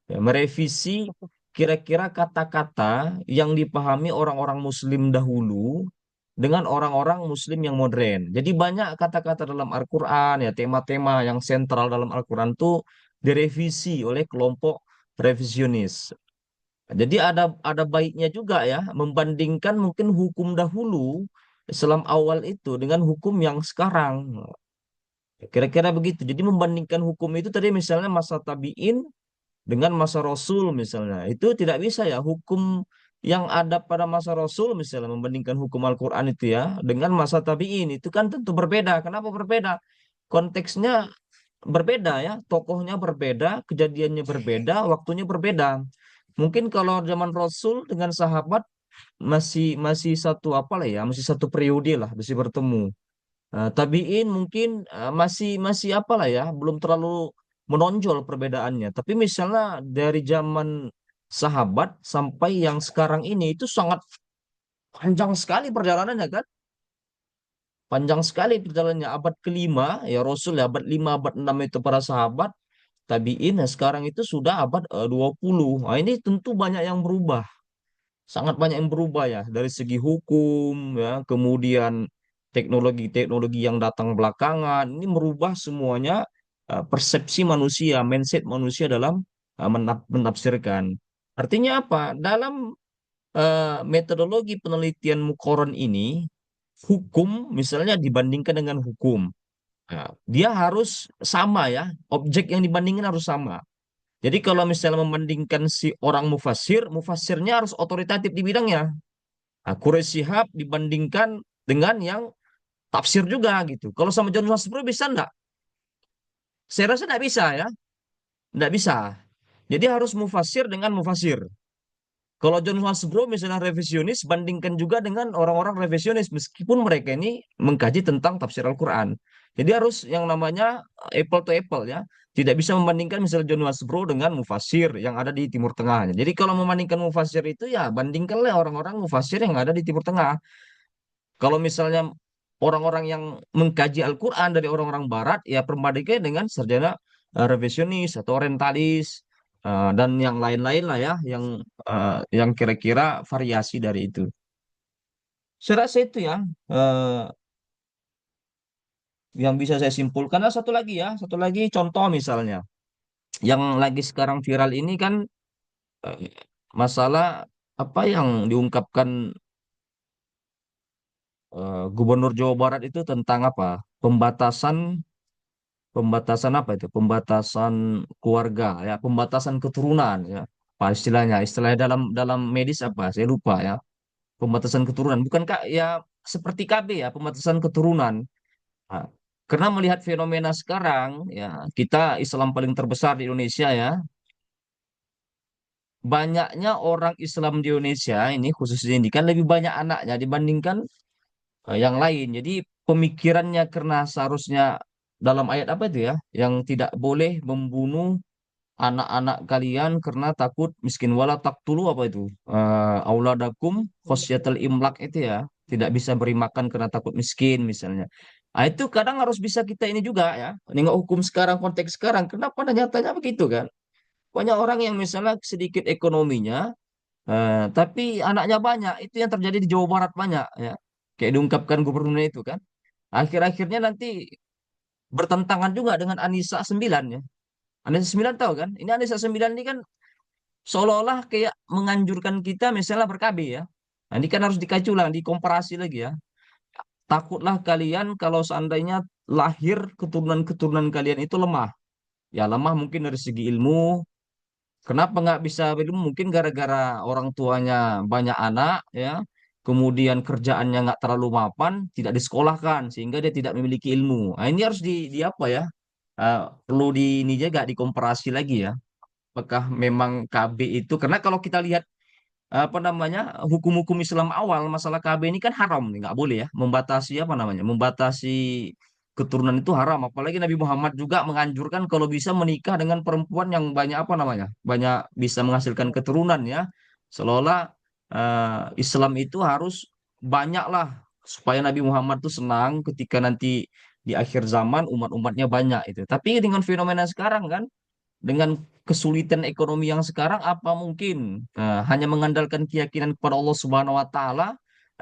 Ya, merevisi kira-kira kata-kata yang dipahami orang-orang Muslim dahulu dengan orang-orang Muslim yang modern. Jadi banyak kata-kata dalam Al-Quran, ya tema-tema yang sentral dalam Al-Quran itu direvisi oleh kelompok revisionis. Jadi ada baiknya juga ya membandingkan mungkin hukum dahulu Islam awal itu dengan hukum yang sekarang. Kira-kira begitu. Jadi membandingkan hukum itu tadi misalnya masa tabi'in dengan masa Rasul misalnya. Itu tidak bisa ya hukum yang ada pada masa Rasul misalnya membandingkan hukum Al-Quran itu ya dengan masa tabi'in itu kan tentu berbeda. Kenapa berbeda? Konteksnya berbeda ya, tokohnya berbeda, kejadiannya berbeda, waktunya berbeda. Mungkin kalau zaman Rasul dengan sahabat masih masih satu apa lah ya, masih satu periode lah, masih bertemu. Tabiin mungkin masih masih apa lah ya, belum terlalu menonjol perbedaannya. Tapi misalnya dari zaman sahabat sampai yang sekarang ini itu sangat panjang sekali perjalanannya kan? Panjang sekali perjalanannya. Abad kelima ya Rasul ya, abad 5 abad 6 itu para sahabat. Tabiin ya sekarang itu sudah abad 20. Nah, ini tentu banyak yang berubah. Sangat banyak yang berubah ya dari segi hukum ya kemudian teknologi-teknologi yang datang belakangan ini merubah semuanya persepsi manusia mindset manusia dalam menafsirkan artinya apa dalam metodologi penelitian Mukoron ini hukum misalnya dibandingkan dengan hukum Nah, dia harus sama ya, objek yang dibandingin harus sama. Jadi kalau misalnya membandingkan si orang mufasir, mufasirnya harus otoritatif di bidangnya. Nah, Quraisy Shihab dibandingkan dengan yang tafsir juga gitu. Kalau sama John Hasbro bisa enggak? Saya rasa enggak bisa ya. Enggak bisa. Jadi harus mufasir dengan mufasir. Kalau John Hasbro misalnya revisionis, bandingkan juga dengan orang-orang revisionis meskipun mereka ini mengkaji tentang tafsir Al-Quran. Jadi harus yang namanya apple to apple ya. Tidak bisa membandingkan misalnya John Hasbro dengan mufasir yang ada di Timur Tengah. Jadi kalau membandingkan mufasir itu ya bandingkanlah orang-orang mufasir yang ada di Timur Tengah. Kalau misalnya orang-orang yang mengkaji Al-Quran dari orang-orang Barat, ya perbandingannya dengan sarjana revisionis atau orientalis dan yang lain-lain lah ya, yang kira-kira variasi dari itu. Saya rasa itu ya yang bisa saya simpulkan. Nah, satu lagi contoh misalnya, yang lagi sekarang viral ini kan eh, masalah apa yang diungkapkan Gubernur Jawa Barat itu tentang apa? Pembatasan pembatasan apa itu? Pembatasan keluarga ya, pembatasan keturunan ya. Apa istilahnya? Istilahnya dalam dalam medis apa? Saya lupa ya. Pembatasan keturunan. Bukan Kak ya seperti KB ya, pembatasan keturunan. Nah, karena melihat fenomena sekarang ya, kita Islam paling terbesar di Indonesia ya. Banyaknya orang Islam di Indonesia ini khususnya ini kan lebih banyak anaknya dibandingkan yang lain. Jadi pemikirannya karena seharusnya dalam ayat apa itu ya, yang tidak boleh membunuh anak-anak kalian karena takut miskin wala taqtulu apa itu? Auladakum khosyatal imlak itu ya, tidak bisa beri makan karena takut miskin misalnya. Nah, itu kadang harus bisa kita ini juga ya, nengok hukum sekarang konteks sekarang. Kenapa nyatanya begitu kan? Banyak orang yang misalnya sedikit ekonominya tapi anaknya banyak, itu yang terjadi di Jawa Barat banyak ya. Kayak diungkapkan gubernurnya itu kan. Akhir-akhirnya nanti bertentangan juga dengan Anissa 9 ya. Anissa 9 tahu kan? Ini Anissa 9 ini kan seolah-olah kayak menganjurkan kita misalnya ber-KB ya. Nah, ini kan harus dikaji ulang, dikomparasi lagi ya. Takutlah kalian kalau seandainya lahir keturunan-keturunan kalian itu lemah. Ya lemah mungkin dari segi ilmu. Kenapa nggak bisa begitu? Mungkin gara-gara orang tuanya banyak anak, ya. Kemudian kerjaannya nggak terlalu mapan, tidak disekolahkan sehingga dia tidak memiliki ilmu. Nah, ini harus di apa ya? Perlu di ini juga dikomparasi lagi ya. Apakah memang KB itu? Karena kalau kita lihat apa namanya hukum-hukum Islam awal masalah KB ini kan haram nih, nggak boleh ya membatasi apa namanya membatasi keturunan itu haram, apalagi Nabi Muhammad juga menganjurkan kalau bisa menikah dengan perempuan yang banyak apa namanya banyak bisa menghasilkan keturunan ya, seolah Islam itu harus banyak lah supaya Nabi Muhammad tuh senang ketika nanti di akhir zaman umat-umatnya banyak itu. Tapi dengan fenomena sekarang kan, dengan kesulitan ekonomi yang sekarang, apa mungkin hanya mengandalkan keyakinan kepada Allah Subhanahu wa taala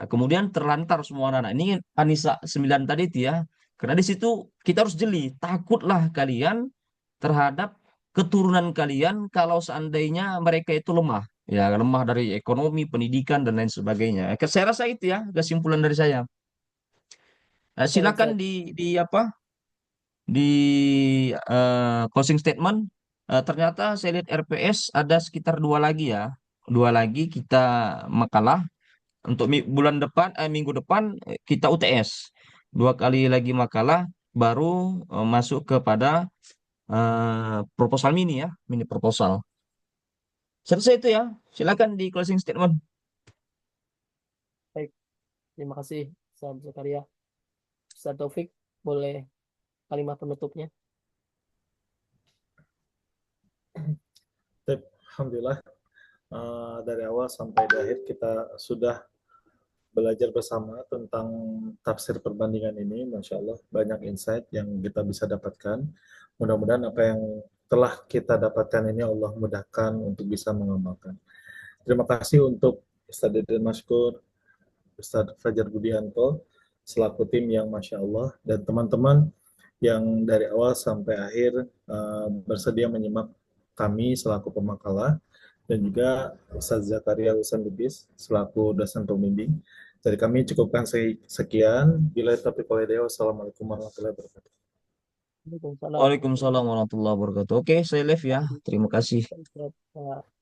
kemudian terlantar semua anak. Ini Anissa 9 tadi itu ya. Karena di situ kita harus jeli, takutlah kalian terhadap keturunan kalian kalau seandainya mereka itu lemah. Ya, lemah dari ekonomi, pendidikan dan lain sebagainya. Saya rasa itu ya kesimpulan dari saya. Baik, Silakan Ustaz. di apa? Di closing statement. Ternyata saya lihat RPS ada sekitar dua lagi ya, dua lagi kita makalah untuk bulan depan, minggu depan kita UTS, dua kali lagi makalah, baru masuk kepada proposal mini ya, mini proposal. Selesai itu ya, silakan di closing statement. Baik, terima kasih Ustaz Zakaria. Ustaz Taufik, boleh kalimat penutupnya? Alhamdulillah, dari awal sampai di akhir kita sudah belajar bersama tentang tafsir perbandingan ini. Masya Allah, banyak insight yang kita bisa dapatkan. Mudah-mudahan apa yang telah kita dapatkan ini Allah mudahkan untuk bisa mengamalkan. Terima kasih untuk Ustaz Deden Maskur, Ustaz Fajar Budianto, selaku tim yang Masya Allah, dan teman-teman yang dari awal sampai akhir bersedia menyimak kami selaku pemakalah, dan juga Ustaz Zakaria Husain Lubis selaku dosen pembimbing. Dari kami cukupkan sekian. Bila taufiq wal hidayah, wassalamualaikum warahmatullahi wabarakatuh. Waalaikumsalam. Waalaikumsalam warahmatullahi wabarakatuh. Oke, saya live ya. Terima kasih. Ustaz.